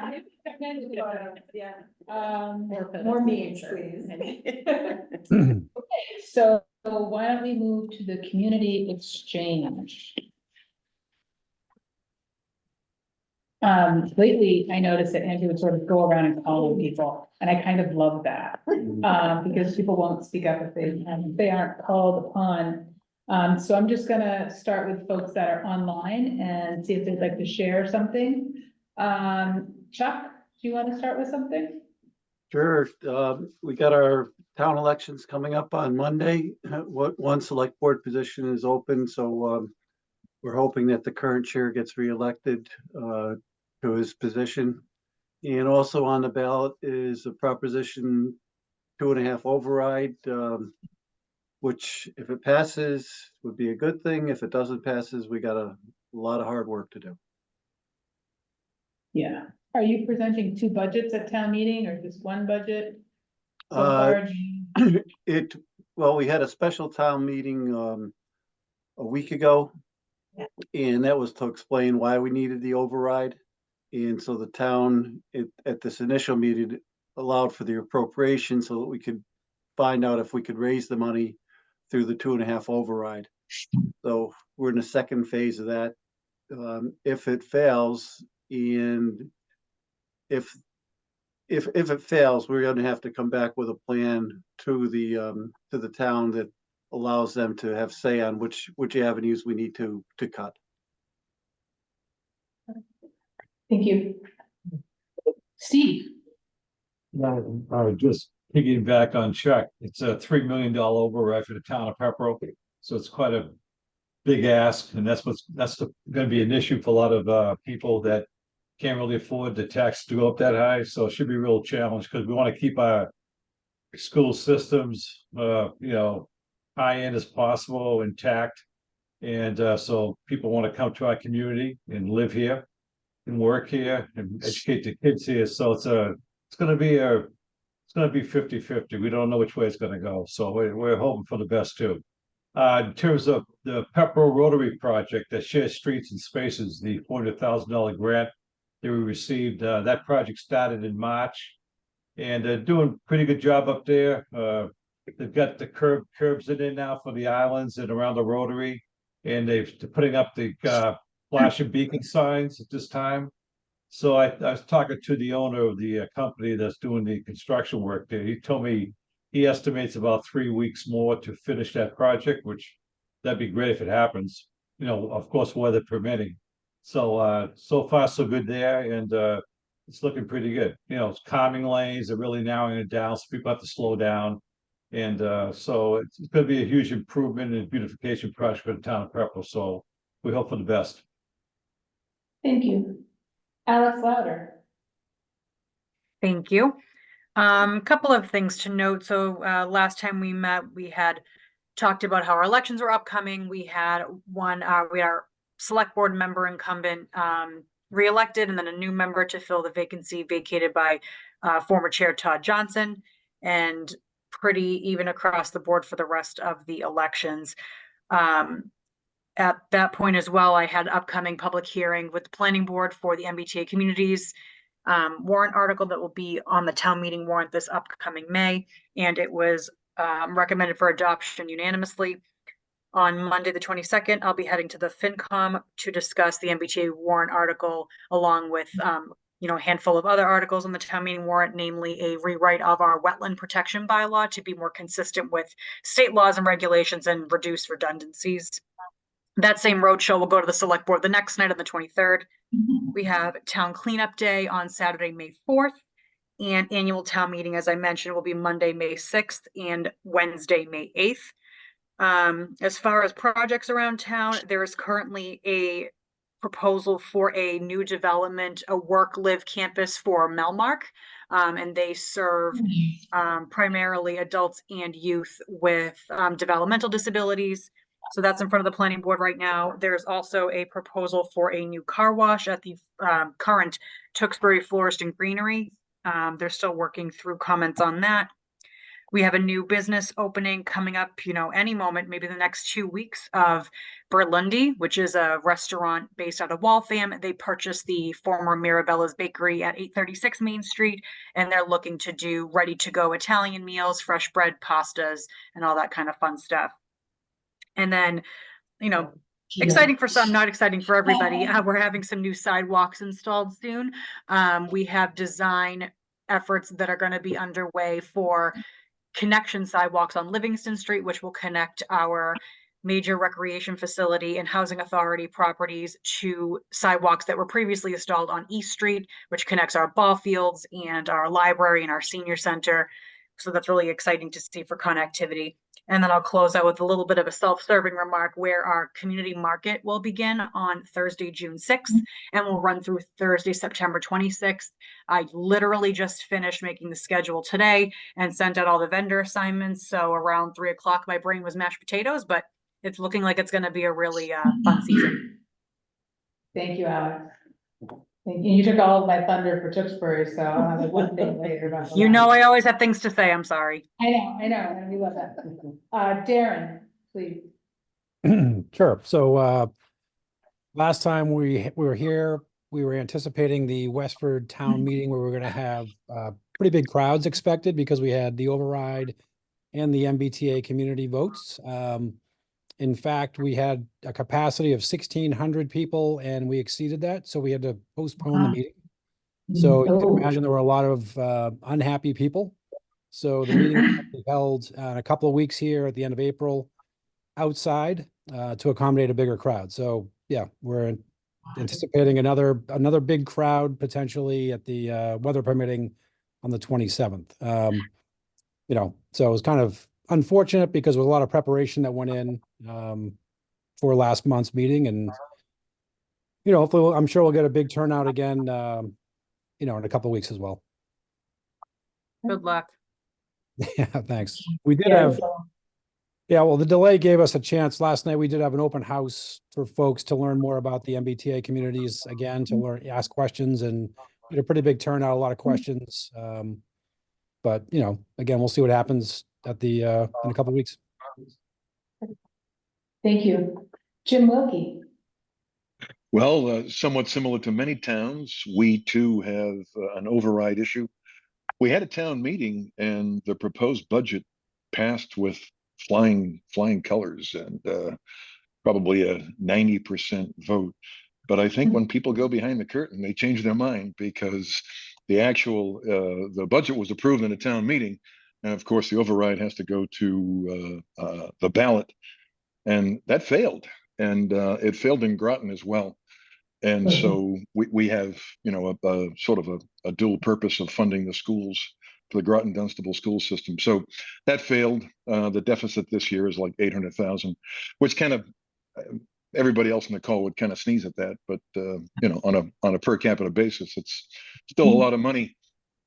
Yeah. More More photos. memes, please. So why don't we move to the community exchange? Lately, I noticed that Andrew would sort of go around and call on people, and I kind of love that. Because people won't speak up if they aren't called upon. So I'm just gonna start with folks that are online and see if they'd like to share something. Chuck, do you want to start with something? Sure. We got our town elections coming up on Monday. One select board position is open, so we're hoping that the current chair gets reelected to his position. And also on the ballot is a Proposition 2.5 override, which if it passes would be a good thing. If it doesn't passes, we got a lot of hard work to do. Yeah. Are you presenting two budgets at town meeting or just one budget? So far, Well, we had a special town meeting a week ago. And that was to explain why we needed the override. And so the town at this initial meeting allowed for the appropriation so that we could find out if we could raise the money through the 2.5 override. So we're in the second phase of that. If it fails, and if it fails, we're going to have to come back with a plan to the town that allows them to have say on which avenues we need to cut. Thank you. Steve? Just piggyback on Chuck, it's a $3 million override for the town of Pepperell, so it's quite a big ask, and that's gonna be an issue for a lot of people that can't really afford the tax to go up that high, so it should be a real challenge, because we want to keep our school systems, high end as possible, intact. And so people want to come to our community and live here and work here and educate the kids here. So it's gonna be 50-50. We don't know which way it's gonna go. So we're hoping for the best too. In terms of the Pepperell Rotary project that shares streets and spaces, the $400,000 grant that we received, that project started in March. And they're doing a pretty good job up there. They've got the curbs in there now for the islands and around the Rotary. And they're putting up the flash and beacon signs at this time. So I was talking to the owner of the company that's doing the construction work there. He told me he estimates about 3 weeks more to finish that project, which that'd be great if it happens. Of course, weather permitting. So so far so good there, and it's looking pretty good. It's calming lanes, they're really narrowing it down, so people have to slow down. And so it's going to be a huge improvement and beautification project for the town of Pepperell. So we hope for the best. Thank you. Alex Louder. Thank you. Couple of things to note. So, last time we met, we had talked about how our elections were upcoming. We had our select board member incumbent, reelected, and then a new member to fill the vacancy vacated by, former chair Todd Johnson, and pretty even across the board for the rest of the elections. At that point as well, I had upcoming public hearing with the planning board for the MBTA communities warrant article that will be on the town meeting warrant this upcoming May, and it was recommended for adoption unanimously. On Monday, the 22nd, I'll be heading to the FinCom to discuss the MBTA warrant article, along with a handful of other articles on the town meeting warrant, namely a rewrite of our wetland protection bylaw to be more consistent with state laws and regulations and reduce redundancies. That same roadshow will go to the select board the next night on the 23rd. We have town cleanup day on Saturday, May 4th, and annual town meeting, as I mentioned, will be Monday, May 6th and Wednesday, May 8th. As far as projects around town, there is currently a proposal for a new development, a work-live campus for Melmark, and they serve primarily adults and youth with developmental disabilities. So that's in front of the planning board right now. There's also a proposal for a new car wash at the current Tewksbury Florist and Greenery. They're still working through comments on that. We have a new business opening coming up, any moment, maybe the next 2 weeks, of Berlundi, which is a restaurant based out of Waltham. They purchased the former Mirabella's Bakery at 836 Main Street, and they're looking to do ready-to-go Italian meals, fresh bread, pastas, and all that kind of fun stuff. And then, exciting for some, not exciting for everybody. We're having some new sidewalks installed soon. We have design efforts that are going to be underway for connection sidewalks on Livingston Street, which will connect our major recreation facility and housing authority properties to sidewalks that were previously installed on East Street, which connects our ball fields and our library and our senior center. So that's really exciting to see for connectivity. And then I'll close out with a little bit of a self-serving remark where our community market will begin on Thursday, June 6th, and will run through Thursday, September 26th. I literally just finished making the schedule today and sent out all the vendor assignments. So around 3 o'clock, my brain was mashed potatoes, but it's looking like it's going to be a really fun season. Thank you, Alex. And you took all of my thunder for Tewksbury, so I'll have like one thing later about that. I always have things to say. I'm sorry. I know, and we love that. Darren, please. Sure. So last time we were here, we were anticipating the Westford town meeting where we were going to have pretty big crowds expected because we had the override and the MBTA community votes. In fact, we had a capacity of 1,600 people and we exceeded that. So we had to postpone the meeting. So you can imagine there were a lot of unhappy people. So the meeting will be held in a couple of weeks here at the end of April outside to accommodate a bigger crowd. So yeah, we're anticipating another big crowd potentially at the weather permitting on the 27th. So it was kind of unfortunate because there was a lot of preparation that went in for last month's meeting, and hopefully I'm sure we'll get a big turnout again in a couple of weeks as well. Good luck. Yeah, thanks. We did have the delay gave us a chance. Last night we did have an open house for folks to learn more about the MBTA communities, again, to ask questions, and we had a pretty big turnout, a lot of questions. But again, we'll see what happens at the in a couple of weeks. Thank you. Jim Wilkie. Well, somewhat similar to many towns, we too have an override issue. We had a town meeting and the proposed budget passed with flying colors and probably a 90% vote. But I think when people go behind the curtain, they change their mind because the budget was approved in a town meeting. And of course, the override has to go to the ballot. And that failed. And it failed in Groton as well. And so we have, a sort of a dual purpose of funding the schools for the Groton Dunstable school system. So that failed. The deficit this year is like 800,000, which kind of everybody else in the call would kind of sneeze at that, but, you know, on a per capita basis, it's still a lot of money.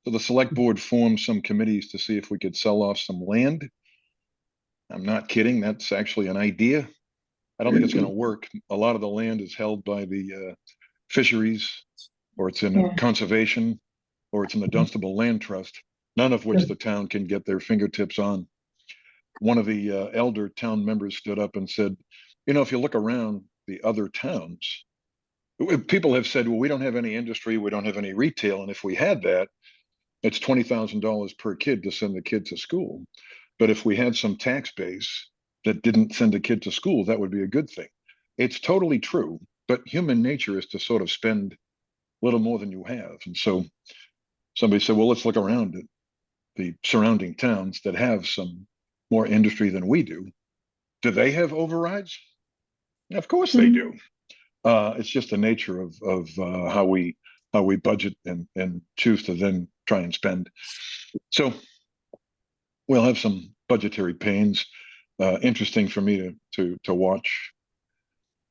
So the select board formed some committees to see if we could sell off some land. I'm not kidding. That's actually an idea. I don't think it's going to work. A lot of the land is held by the fisheries, or it's in conservation, or it's in the Dunstable Land Trust, none of which the town can get their fingertips on. One of the elder town members stood up and said, you know, if you look around the other towns, people have said, well, we don't have any industry, we don't have any retail, and if we had that, it's $20,000 per kid to send the kid to school. But if we had some tax base that didn't send a kid to school, that would be a good thing. It's totally true, but human nature is to sort of spend a little more than you have. And so somebody said, well, let's look around at the surrounding towns that have some more industry than we do. Do they have overrides? Of course they do. It's just the nature of how we budget and choose to then try and spend. So we'll have some budgetary pains. Interesting for me to watch.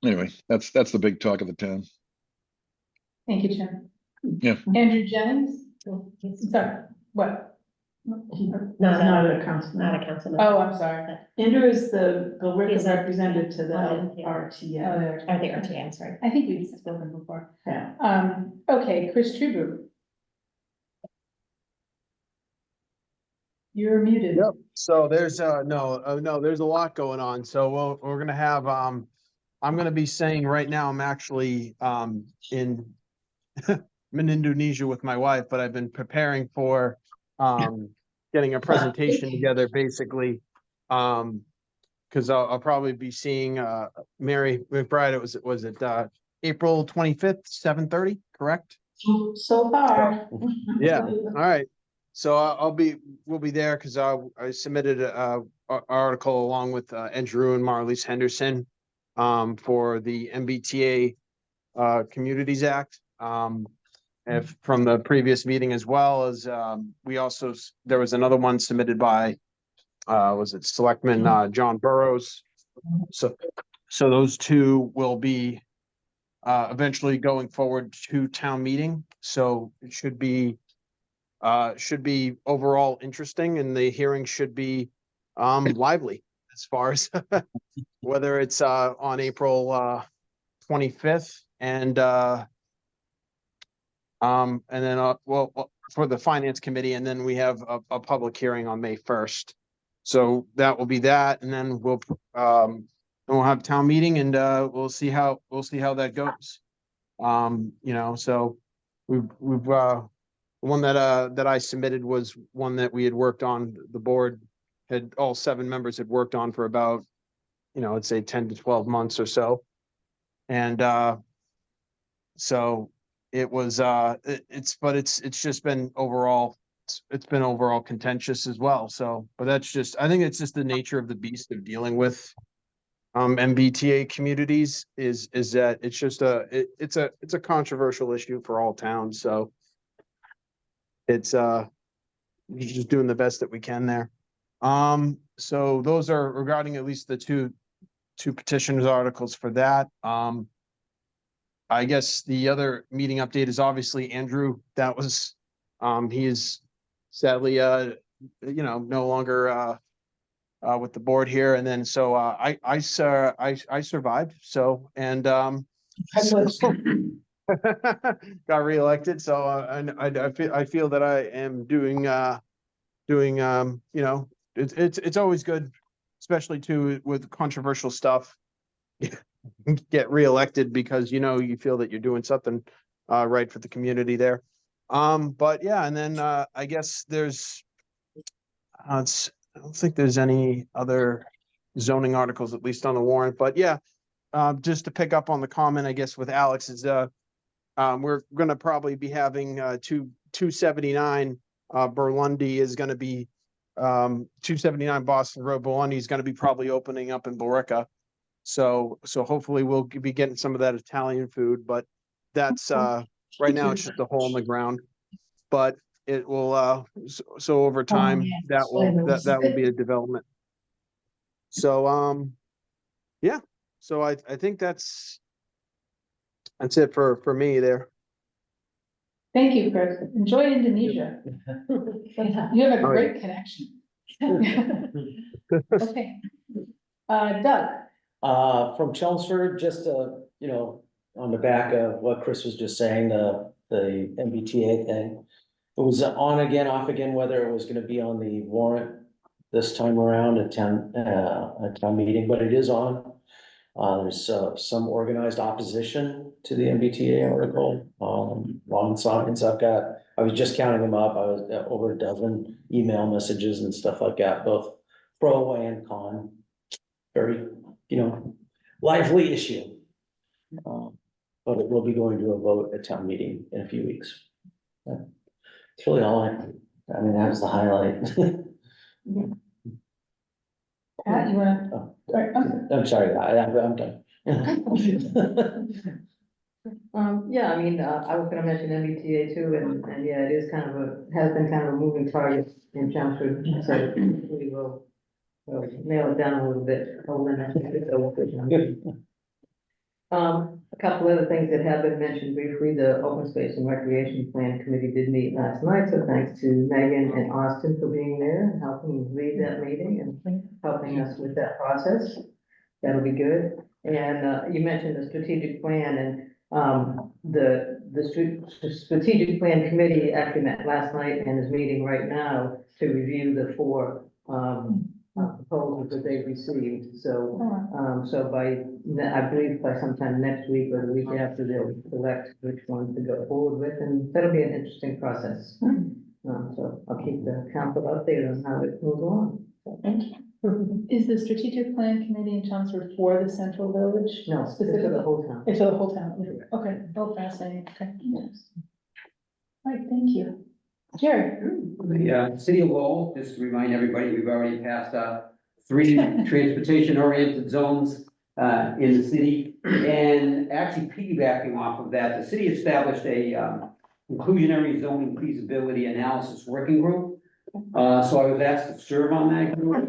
Anyway, that's the big talk of the town. Thank you, Jim. Yeah. Andrew Jennings? Sorry, what? Not a councilman. Not a councilman. Oh, I'm sorry. Andrew is the worker He's a- representative to the volunteer. RTA. I think RTA, I'm sorry. I think we've spoken before. Yeah. Okay, Chris Trubu. You're muted. Yep. So there's no, there's a lot going on. So we're gonna have I'm gonna be saying right now I'm actually in I'm in Indonesia with my wife, but I've been preparing for getting a presentation together basically. Because I'll probably be seeing Mary McBride. Was it April 25th, 7:30, correct? So far. Yeah. All right. So we'll be there because I submitted a article along with Andrew and Marlies Henderson for the MBTA Communities Act. If from the previous meeting, as well as there was another one submitted by was it Selectman John Burrows. So those two will be eventually going forward to town meeting. So it should be overall interesting, and the hearing should be lively as far as whether it's on April 25th and then for the finance committee, and then we have a public hearing on May 1st. So that will be that, and then we'll have town meeting, and we'll see how that goes. So we've the one that I submitted was one that we had worked on. The board had, all 7 members had worked on for about, I'd say 10 to 12 months or so. And so it was it's just been overall, it's been overall contentious as well. So, but I think it's just the nature of the beast of dealing with MBTA communities is that it's just it's a controversial issue for all towns. So it's just doing the best that we can there. So those are regarding at least the two petitioners articles for that. I guess the other meeting update is obviously Andrew. That was he is sadly no longer with the board here. And then so I survived. So and got reelected. So I feel that I am doing it's always good, especially too with controversial stuff, get reelected because you feel that you're doing something right for the community there. But yeah, and then I guess there's I don't think there's any other zoning articles, at least on the warrant. But yeah, just to pick up on the comment, I guess with Alex is we're going to probably be having 279 Burlundy is going to be 279 Boston Road. Burlundy is going to be probably opening up in Billerica. So hopefully we'll be getting some of that Italian food, but that's right now it's just a hole in the ground, but it will so over time that will be a development. So yeah, So I think that's it for me there. Thank you, Chris. Enjoy Indonesia. You have a Oh, great connection. Okay. Doug, From Chelmsford, just, you know, on the back of what Chris was just saying, the MBTA thing. It was on again, off again, whether it was gonna be on the warrant this time around at town meeting, but it is on. There's, some organized opposition to the MBTA article, on signs. I was just counting them up. I was over a dozen email messages and stuff like that, both pro and con. Very, you know, lively issue. But it will be going to a vote at town meeting in a few weeks. It's really all I mean, that was the highlight. Pat, you wanna? Oh. All right, okay. I'm sorry, I'm done. Yeah, I mean, I was gonna mention MBTA too, and yeah, it is kind of has been kind of a moving target in Chelmsford, so we will nail it down a little bit over the next. A couple other things that have been mentioned briefly, the Open Space and Recreation Plan Committee did meet last night, so thanks to Megan and Austin for being there and helping lead that meeting and helping us with that process. That'll be good. And you mentioned the strategic plan, and the strategic plan committee actually met last night and is meeting right now to review the 4 proposals that they've received. So, so I believe by sometime next week or the week after, they'll select which ones to go forward with, and that'll be an interesting process. So I'll keep the council updated on how it moves along. So, Thank you. Is the strategic plan committee in Chelmsford for the central village? no, it's for the whole town. It's for the whole town. Okay, oh, fascinating. Okay. All right, thank you. Jerry? The city of Lowell, just to remind everybody, we've already passed 3 transportation-oriented zones in the city. And actually piggybacking off of that, the city established a inclusionary zoning feasibility analysis working group. So I was asked to serve on that group.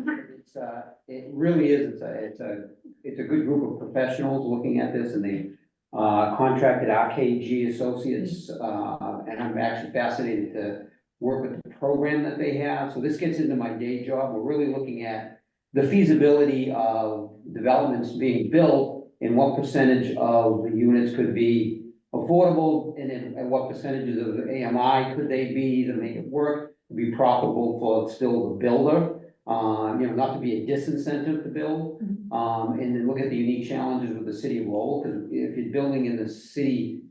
It really is, it's a good group of professionals looking at this, and they contracted RKG Associates, and I'm actually fascinated to work with the program that they have. So this gets into my day job. We're really looking at the feasibility of developments being built and what percentage of the units could be affordable, and what percentages of the AMI could they be to make it work, to be profitable for still the builder. You know, not to be a disincentive to build, and then look at the unique challenges with the city of Lowell, because if you're building in the city,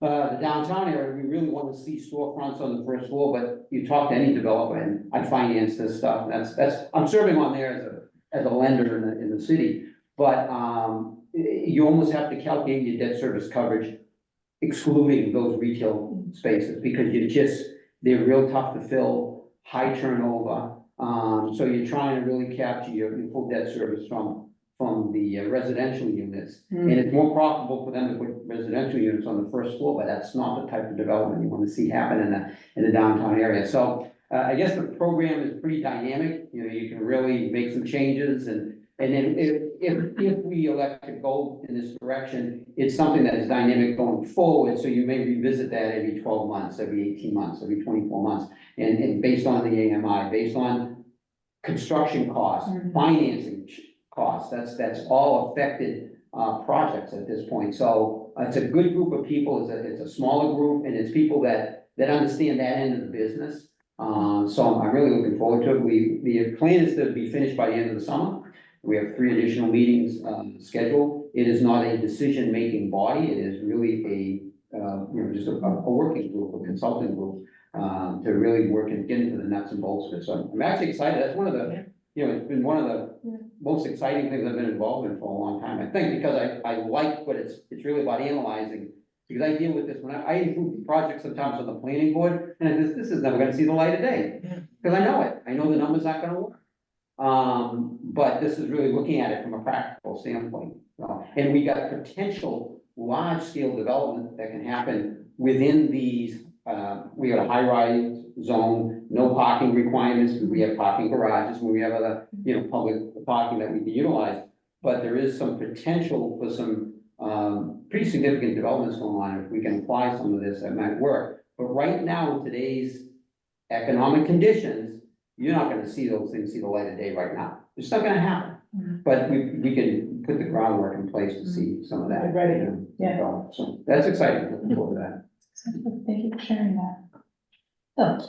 the downtown area, we really want to see storefronts on the first floor, but you talk to any developer, and I finance this stuff, and that's, I'm serving on there as a lender in the city, but, you almost have to calculate your debt service coverage, excluding those retail spaces, because they're real tough to fill, high turnover. So you're trying to really capture your full debt service from the residential units. And it's more profitable for them to put residential units on the first floor, but that's not the type of development you want to see happen in the downtown area. So I guess the program is pretty dynamic. You know, you can really make some changes, and then if we elect to go in this direction, it's something that is dynamic going forward. So you may revisit that every 12 months, every 18 months, every 24 months, and based on the AMI, based on construction costs, financing costs, that's all affected projects at this point. So it's a good group of people. It's a smaller group, and it's people that understand that end of the business. So I'm really looking forward to it. The plan is to be finished by the end of the summer. We have 3 additional meetings scheduled. It is not a decision-making body. It is really just a working group, a consulting group, to really work and get into the nuts and bolts of it. So I'm actually excited. That's one of the, it's been one of the most exciting things I've been involved in for a long time. I think because I like what it's really about analyzing, because I deal with this when I improve projects sometimes on the planning board, and this is never gonna see the light of day. Because I know it. I know the numbers aren't gonna work. But this is really looking at it from a practical standpoint. And we got potential large-scale development that can happen within these. We got a high-rise zone, no parking requirements, because we have parking garages, when we have other, public parking that we can utilize. but there is some potential for some, pretty significant developments going on. If we can apply some of this, that might work. But right now, in today's economic conditions, you're not gonna see those things see the light of day right now. It's not gonna happen. But we can put the groundwork in place to see some of that. Ready, you know, yeah. develop. So that's exciting, looking forward to that. Thank you for sharing that. Oh,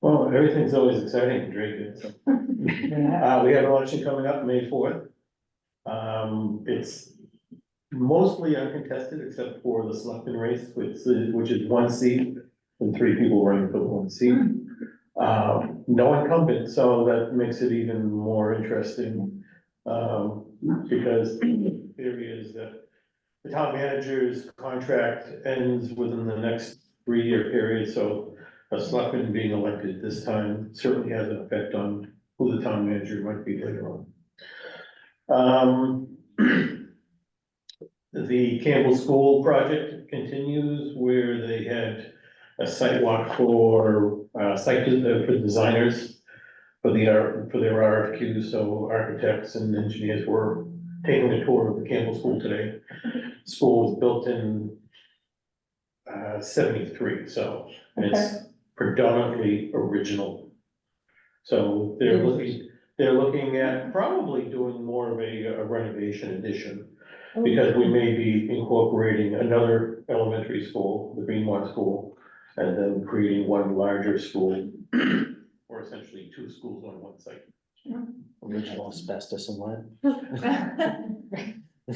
Well, everything's always exciting in Drake. So. We have an election coming up May 4th. It's mostly uncontested except for the selectman race, which is 1 seat and 3 people running for 1 seat. No incumbent, so that makes it even more interesting. Because the theory is that the town manager's contract ends within the next 3-year period, so a selectman being elected this time certainly has an effect on who the town manager might be later on. The Campbell School project continues, where they had a site walk for for designers for their RFQs, so architects and engineers were taking a tour of the Campbell School today. School was built in 73, so it's predominantly original. So they're looking at probably doing more of a renovation addition, because we may be incorporating another elementary school, the Greenmont School, and then creating one larger school, or essentially 2 schools on 1 site. Original asbestos and lead.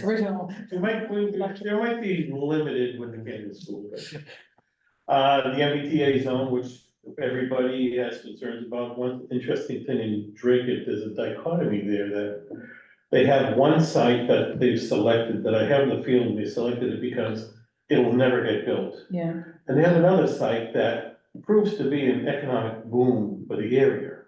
original. There might be limited with the Campbell School, but. The MBTA zone, which everybody has concerns about. One interesting thing in Drake, there's a dichotomy there that they have one site that they've selected, that I have the feeling they selected it because it will never get built. Yeah. And they have another site that proves to be an economic boom for the area.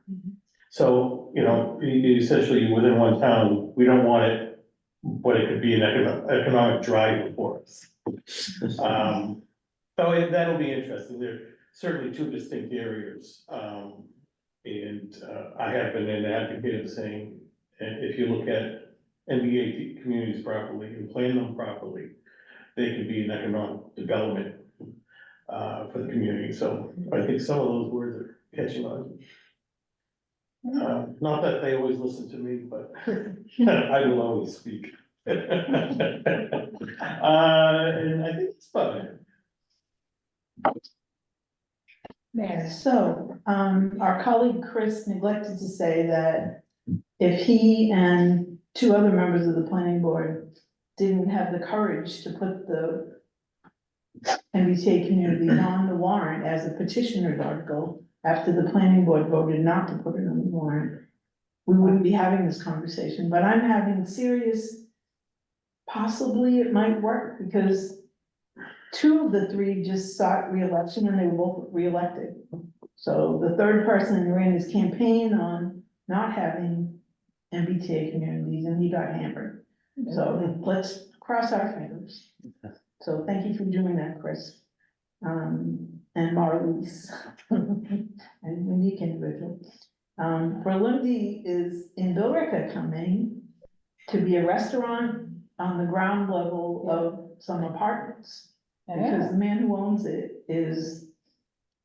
So, you know, essentially within one town, we don't want it, but it could be an economic driver for us. So that'll be interesting. There are certainly 2 distinct areas. And I have been an advocate of saying, and if you look at NBA communities properly and plan them properly, they can be an economic development for the community. So I think some of those words are catching on. Not that they always listen to me, but I will always speak. And I think it's fun. There, so, our colleague Chris neglected to say that if he and 2 other members of the planning board didn't have the courage to put the MBTA communities on the warrant as a petitioner's article, after the planning board voted not to put it on the warrant, we wouldn't be having this conversation, but I'm having serious, possibly it might work, because 2 of the 3 just sought re-election and they were both re-elected. So the 3rd person ran his campaign on not having MBTA communities and he got hammered. So let's cross our fingers. So thank you for doing that, Chris. And Marlies and unique individual. Berlundi is in Billerica coming to be a restaurant on the ground level of some apartments. Because the man who owns it is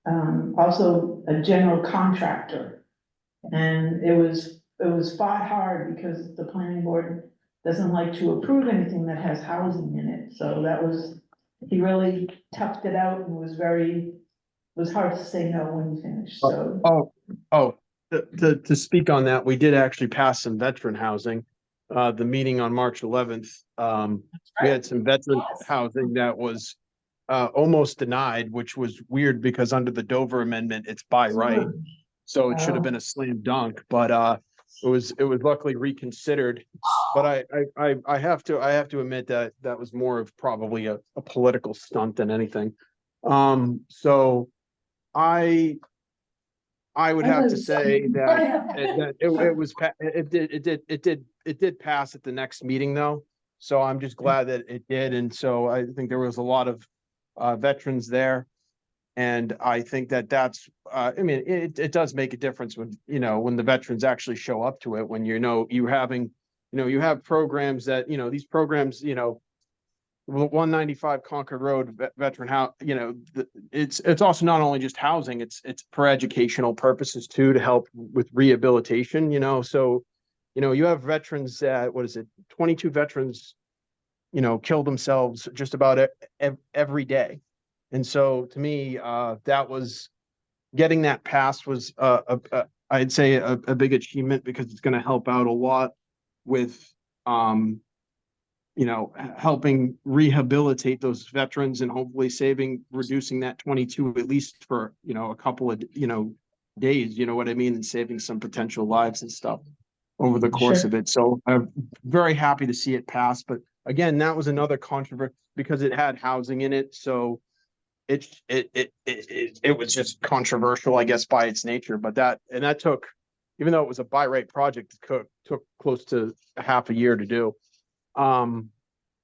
also a general contractor. And it was fought hard because the planning board doesn't like to approve anything that has housing in it. So that was, he really toughed it out and was hard to say no when he finished, so. To speak on that, we did actually pass some veteran housing. The meeting on March 11th, we had some veteran housing that was almost denied, which was weird because under the Dover Amendment, it's by right. So it should have been a slam dunk, but it was luckily reconsidered. But I have to admit that that was more of probably a political stunt than anything. So I would have to say that it did pass at the next meeting though. So I'm just glad that it did. And so I think there was a lot of veterans there. And I think that's, I mean, it does make a difference when, when the veterans actually show up to it, when, you're having you have programs that, these programs, 195 Concord Road veteran house, it's also not only just housing, it's for educational purposes too, to help with rehabilitation, so, you have veterans that, 22 veterans, kill themselves just about every day. And so to me, that was getting that passed was, I'd say a big achievement, because it's going to help out a lot with, helping rehabilitate those veterans and hopefully reducing that 22 at least for, a couple of, days, you know what I mean? And saving some potential lives and stuff over the course of it. So I'm very happy to see it pass. But again, that was another controversy because it had housing in it. So it was just controversial, I guess, by its nature. But that took, even though it was a by right project, it took close to a half a year to do.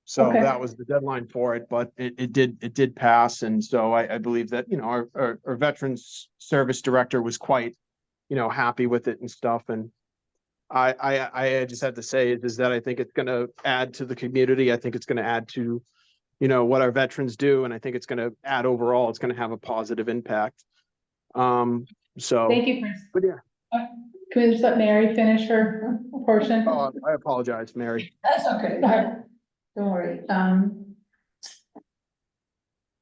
So Okay. that was the deadline for it, but it did pass. And so I believe that, our Veterans Service Director was quite, happy with it and stuff. And I just had to say is that I think it's going to add to the community. I think it's going to add to, what our veterans do. And I think it's going to add overall, it's going to have a positive impact. So. Thank you, Chris. But yeah. Can we just let Mary finish her portion? Oh, I apologize, Mary. That's okay. Don't worry.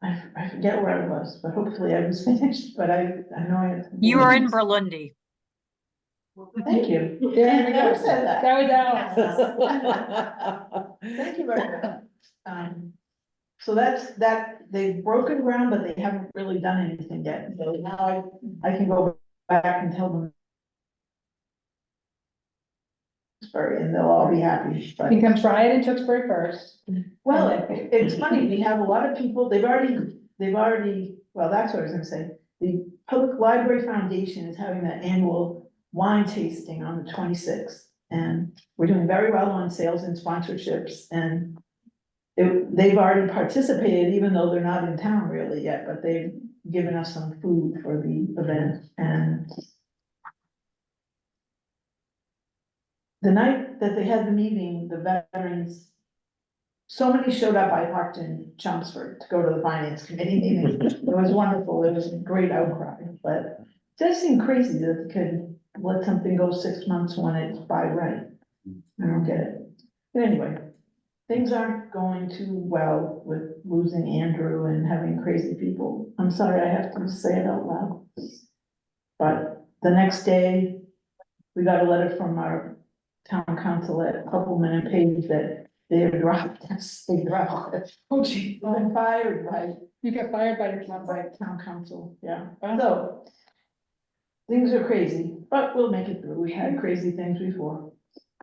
I forget where I was, but hopefully I was finished, but I know I have. You are in Berlundi. Thank you. Yeah, Never said that. That was Alex. Thank you very much. So that, they've broken ground, but they haven't really done anything yet. So now I can go back and tell them. And they'll all be happy. You can try it in Tewksbury first. Well, it's funny, we have a lot of people, they've already, well, that's what I was gonna say. The Public Library Foundation is having the annual wine tasting on the 26th. And we're doing very well on sales and sponsorships, and they've already participated, even though they're not in town really yet, but they've given us some food for the event. And the night that they had the meeting, the veterans, so many showed up. I parked in Chelmsford to go to the finance committee meeting. It was wonderful. It was a great outcry, but it does seem crazy that they could let something go 6 months when it's by right. I don't get it. But anyway, things aren't going too well with losing Andrew and having crazy people. I'm sorry, I have to say it out loud. But the next day, we got a letter from our town council at Copeland and Page that they had dropped us. They dropped us. Oh gee, I'm fired by. You get fired by your town council, yeah. So things are crazy, but we'll make it through. We had crazy things before.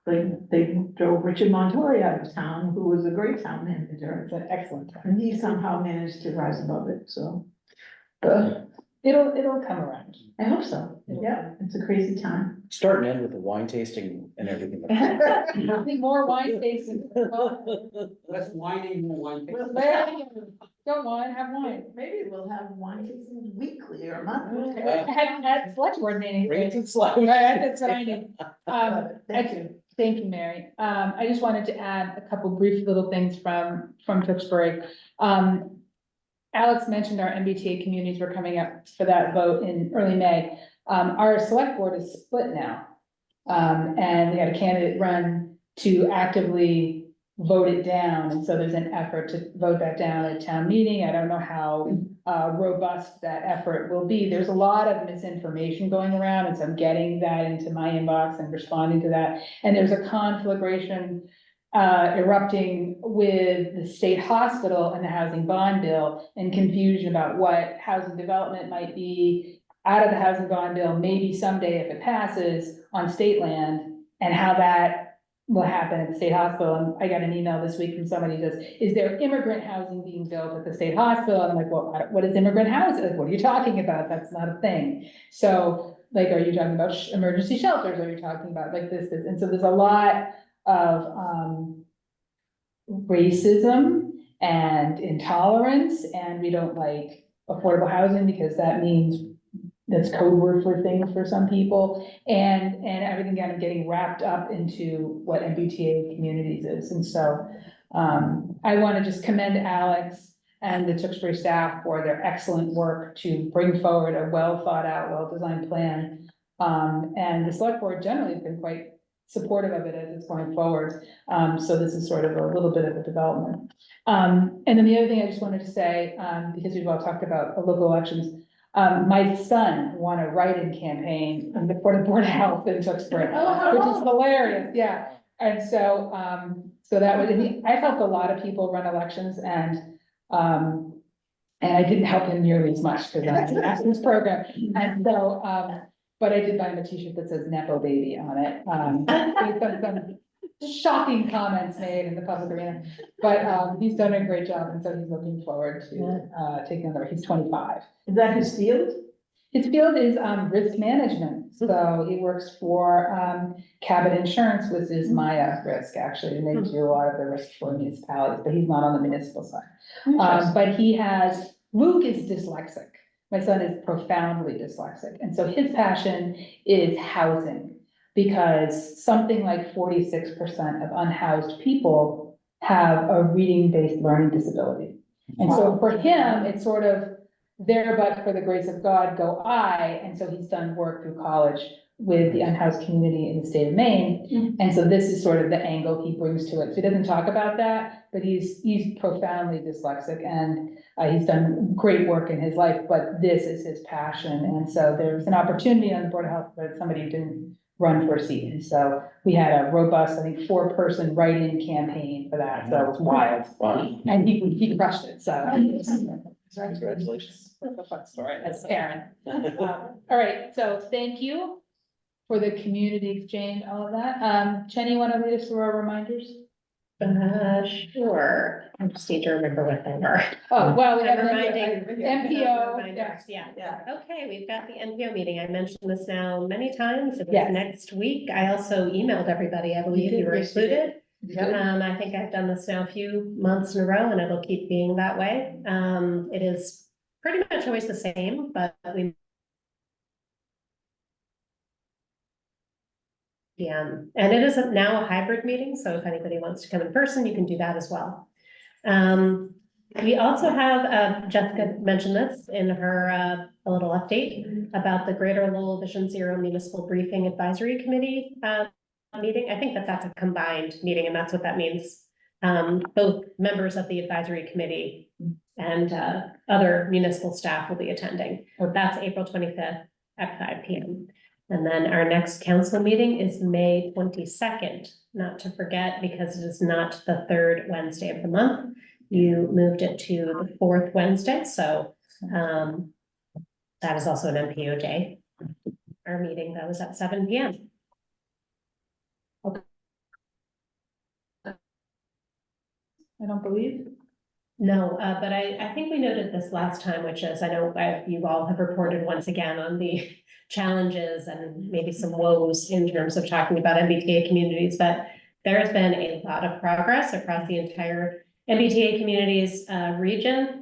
They drove Richard Montori out of town, who was a great town manager. It's an excellent time. And he somehow managed to rise above it, so. It'll come around. I hope so. Yeah, it's a crazy time. Start and end with the wine tasting and everything. I think more wine tasting. Less whining, more wine tasting. Don't whine, have wine. Maybe we'll have wine tastings weekly or monthly. At select board meeting. Bring it to the slide. That's what I need. Thank you. Thank you, Mary. I just wanted to add a couple brief little things from Tewksbury. Alex mentioned our MBTA communities were coming up for that vote in early May. Our select board is split now. And we had a candidate run to actively vote it down. And so there's an effort to vote that down at town meeting. I don't know how robust that effort will be. There's a lot of misinformation going around. And so I'm getting that into my inbox and responding to that. And there's a conflagration erupting with the state hospital and the housing bond bill, and confusion about what housing development might be out of the housing bond bill, maybe someday if it passes on state land, and how that will happen at the state hospital. And I got an email this week from somebody who says, is there immigrant housing being built at the state hospital? And I'm like, well, what is immigrant housing? Like, what are you talking about? That's not a thing. So like, are you talking about emergency shelters? Are you talking about like this? And so there's a lot of racism and intolerance, and we don't like affordable housing because that means that's code word for things for some people, and everything kind of getting wrapped up into what MBTA communities is. And so I want to just commend Alex and the Tewksbury staff for their excellent work to bring forward a well thought out, well-designed plan. And the select board generally has been quite supportive of it as it's going forward. So this is sort of a little bit of a development. And then the other thing I just wanted to say, because we've all talked about the local elections, my son won a write-in campaign for the Board of Health in Tewksbury, which is hilarious, yeah. And so, so that was, I've helped a lot of people run elections, and I didn't help him nearly as much because I'm in this program. And so, but I did buy him a t-shirt that says Nepo Baby on it. Based on some shocking comments made in the public arena, but, he's done a great job, and so he's looking forward to, taking another, he's 25. Is that his field? His field is, risk management, so he works for, Cabot Insurance, which is Maya Risk, actually, and they do a lot of the risk for municipalities, but he's not on the municipal side. But Luke is dyslexic. My son is profoundly dyslexic, and so his passion is housing, because something like 46% of unhoused people have a reading-based learning disability. And so for him, it's sort of there, but for the grace of God, go I. And so he's done work through college with the unhoused community in the state of Maine. And so this is sort of the angle he brings to it. So he doesn't talk about that, but he's profoundly dyslexic, and he's done great work in his life, but this is his passion. And so there's an opportunity on the Board of Health for somebody who didn't run for a seat. And so we had a robust, I think, 4-person write-in campaign for that. So it was wild. And he crushed it, so. Congratulations. That's a fun story. That's Aaron. All right, so thank you for the community exchange, all of that. Jenny, you want to lead us through our reminders? Sure. I just need to remember what they were. Oh, well, we have I'm reminding. MPO. Reminders, yeah. Okay, we've got the NPO meeting. I mentioned this now many times. It is Yes. next week. I also emailed everybody. I believe you were included. Yep. I think I've done this now a few months in a row, and it'll keep being that way. It is pretty much always the same, but we and it is now a hybrid meeting, so if anybody wants to come in person, you can do that as well. We also have, Jessica mentioned this in her, a little update about the Greater Lowell Vision Zero Municipal Briefing Advisory Committee, meeting. I think that's a combined meeting, and that's what that means. Both members of the advisory committee and, other municipal staff will be attending. That's April 25th at 5 p.m. And then our next council meeting is May 22nd, not to forget, because it is not the third Wednesday of the month. You moved it to the fourth Wednesday, so that is also an MPO day. Our meeting, that was at 7 p.m. I don't believe. No, but I think we noted this last time, which is, I know you all have reported once again on the challenges and maybe some woes in terms of talking about MBTA communities, but there has been a lot of progress across the entire MBTA communities region.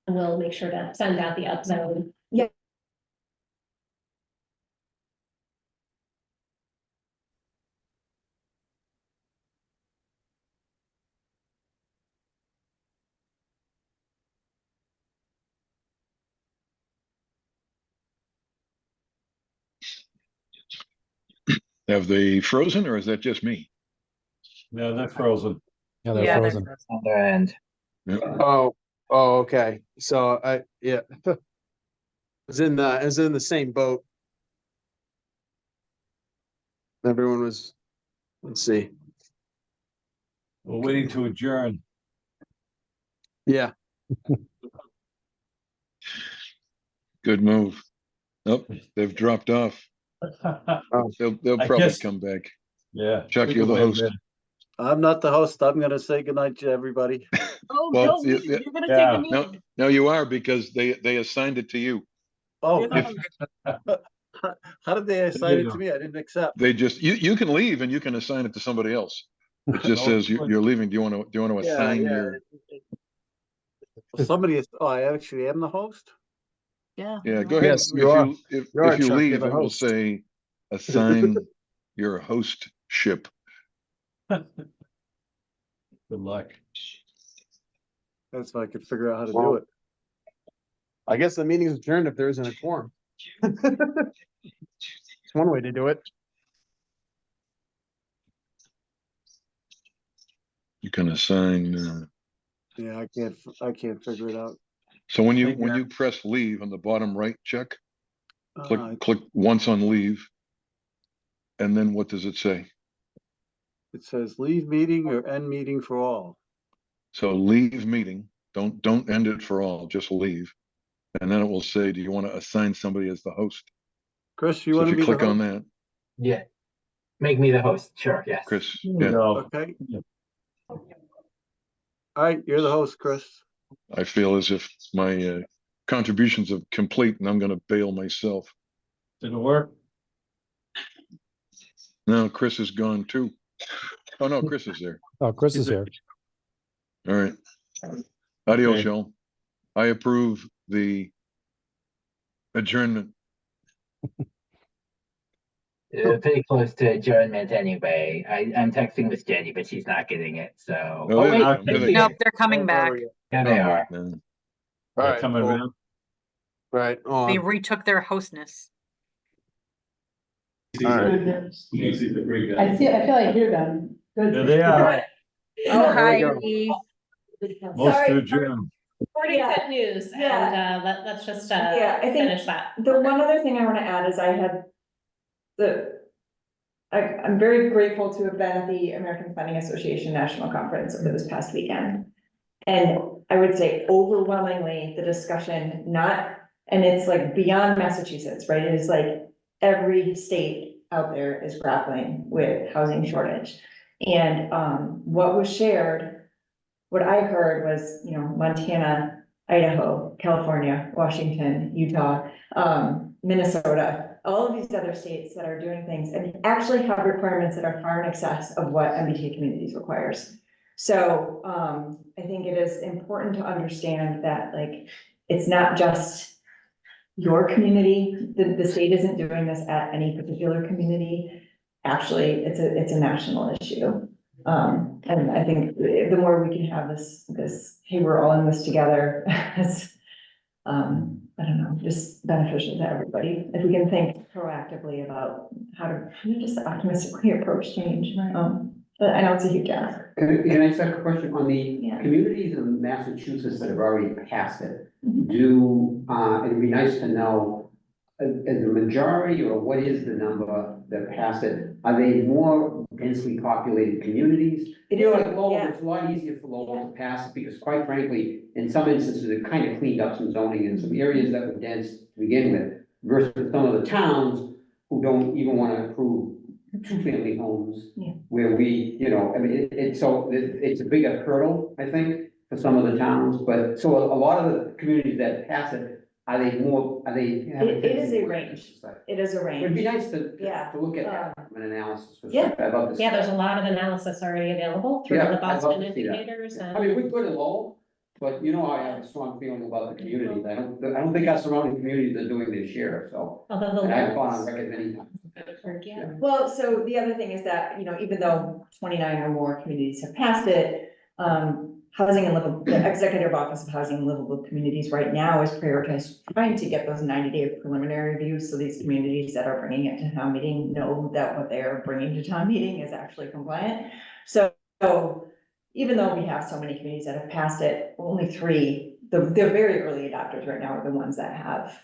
We'll make sure to send out the upzone. Yeah. Have they frozen, or is that just me? Yeah, they're frozen. Yeah, they're frozen. On their end. Yep. Oh, okay. So yeah. It's in the same boat. Everyone was, let's see. We're waiting to adjourn. Yeah. Good move. Oh, they've dropped off. They'll I probably guess- come back. Yeah. Chuck, we you're can the wait a host. minute. I'm not the host. I'm gonna say goodnight to everybody. Oh, Well, don't leave. You're gonna yeah. take a meeting. No, you are, because they assigned it to you. Oh, You're the host. How did they assign it to me? I didn't accept. They just, you can leave and you can assign it to somebody else. It just says you're leaving. Do you want to Yeah, assign yeah. your? Somebody is, oh, I actually am the host? Yeah. Yeah, go ahead. Yes, you are. You are, If you Chuck, you're leave, the it will host. say assign your hostship. Good luck. That's so I could figure out how to do it. I guess the meeting is adjourned if there isn't a quorum. It's one way to do it. You can assign, Yeah, I can't figure it out. so when you press leave on the bottom right, check, Uh, click once on leave. And then what does it say? It says leave meeting or end meeting for all. So leave meeting, don't end it for all, just leave. And then it will say, do you want to assign somebody as the host? Chris, you So want if to you be the click on host? that, Yeah. Make me the host, sure, yes. Chris, Yeah. yeah, Okay. All right, you're the host, Chris. I feel as if my contributions are complete and I'm gonna bail myself. Did it work? No, Chris is gone too. Oh, no, Chris is there. Oh, Chris is here. All right. Adios, Okay. y'all. I approve the adjournment. Pretty close to adjournment anyway. I'm texting with Jenny, but she's not getting it, so. Oh, Oh, there wait, they come. There they yeah, Nope, they're coming back. they are. All They're right, coming cool. around. Right, They on. retook their hostness. All right. Casey's a great guy. I feel like I hear them. Good. There they are. Oh, There hi. we go. Dee. Most Sorry. to adjourn. Pretty good news, Yeah. and let's just Yeah, I think finish that. the one other thing I wanna add is I'm very grateful to have been at the American Planning Association National Conference over this past weekend. And I would say overwhelmingly, the discussion, and it's like beyond Massachusetts, right? It is like every state out there is grappling with housing shortage. And what was shared, what I heard was, Montana, Idaho, California, Washington, Utah, Minnesota, all of these other states that are doing things and actually have requirements that are far in excess of what MBTA communities requires. So I think it is important to understand that it's not just your community, the state isn't doing this at any particular community. Actually, it's a national issue. And I think the more we can have this, hey, we're all in this together, it's, I don't know, just beneficial to everybody. If we can think proactively about how to just optimistically approach change. But I know it's a huge ask. Can I ask a question on the Yeah. communities in Massachusetts that have already passed it? It'd be nice to know, is the majority or what is the number that passed it? Are they more densely populated communities? It You know, is, like Lowell, yeah. it's a lot easier for Lowell to pass it because quite frankly, in some instances, it kind of cleaned up some zoning in some areas that were dense to begin with versus some of the towns who don't even want to approve two-family homes. Yeah. Where it's a bigger hurdle, I think, for some of the towns, but so a lot of the communities that pass it, It is a range. It is a range. It'd be nice to look at that from an analysis perspective. I'd love to see Yeah, there's a that. lot of analysis already available through Yeah, the I'd love Boston to see that. indicators I mean, we put it low, but I have a strong feeling about the communities. I don't think our surrounding communities are doing their share, so. Although And I've gone on record many times. yeah. Well, so the other thing is that, even though 29 or more communities have passed it, the Executive Office of Housing and Livable Communities right now is prioritized trying to get those 90-day preliminary reviews. So these communities that are bringing it to town meeting know that what they are bringing to town meeting is actually compliant. So even though we have so many communities that have passed it, only 3, the very early adopters right now are the ones that have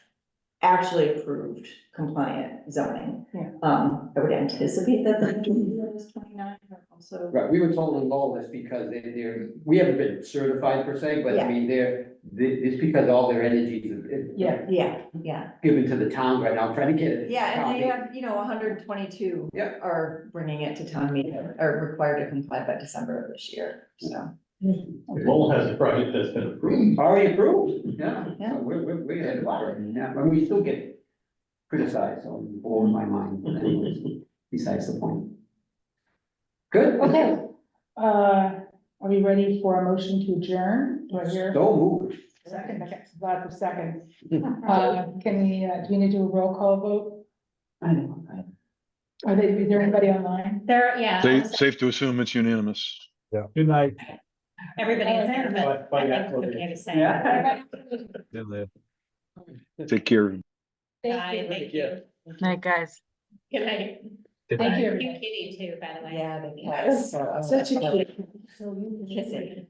actually approved compliant zoning. Yeah. I would anticipate that the majority of those 29 are also. Right, we were told in Lowell this because we haven't been certified per se, but I mean, it's because all their energies are given to the town right now, trying to get it. Yeah, and they have, 122 are bringing it to town meeting, are required to comply by December of this year, so. Lowell has a project that's been approved. Already approved, yeah. Yeah. So we're ahead of our, yeah, and we still get criticize or blow my mind, but anyways, besides the point. Good. Okay, are we ready for a motion to adjourn? Do I hear? So moved. Second, okay, glad for second. Can we, do we need to do a roll call vote? I know, Is there anybody online? There, yeah, Safe to assume it's unanimous. Good night. everybody is there, but I think we can't say. Yeah. Take care. Bye, thank you. Night, guys. Good night. Thank you, You everybody. kitty too, by the way. Yeah, they was. Such a cute. Kissing.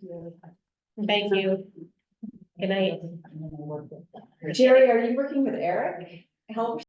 Thank you. Good night. Jerry, are you working with Eric? Help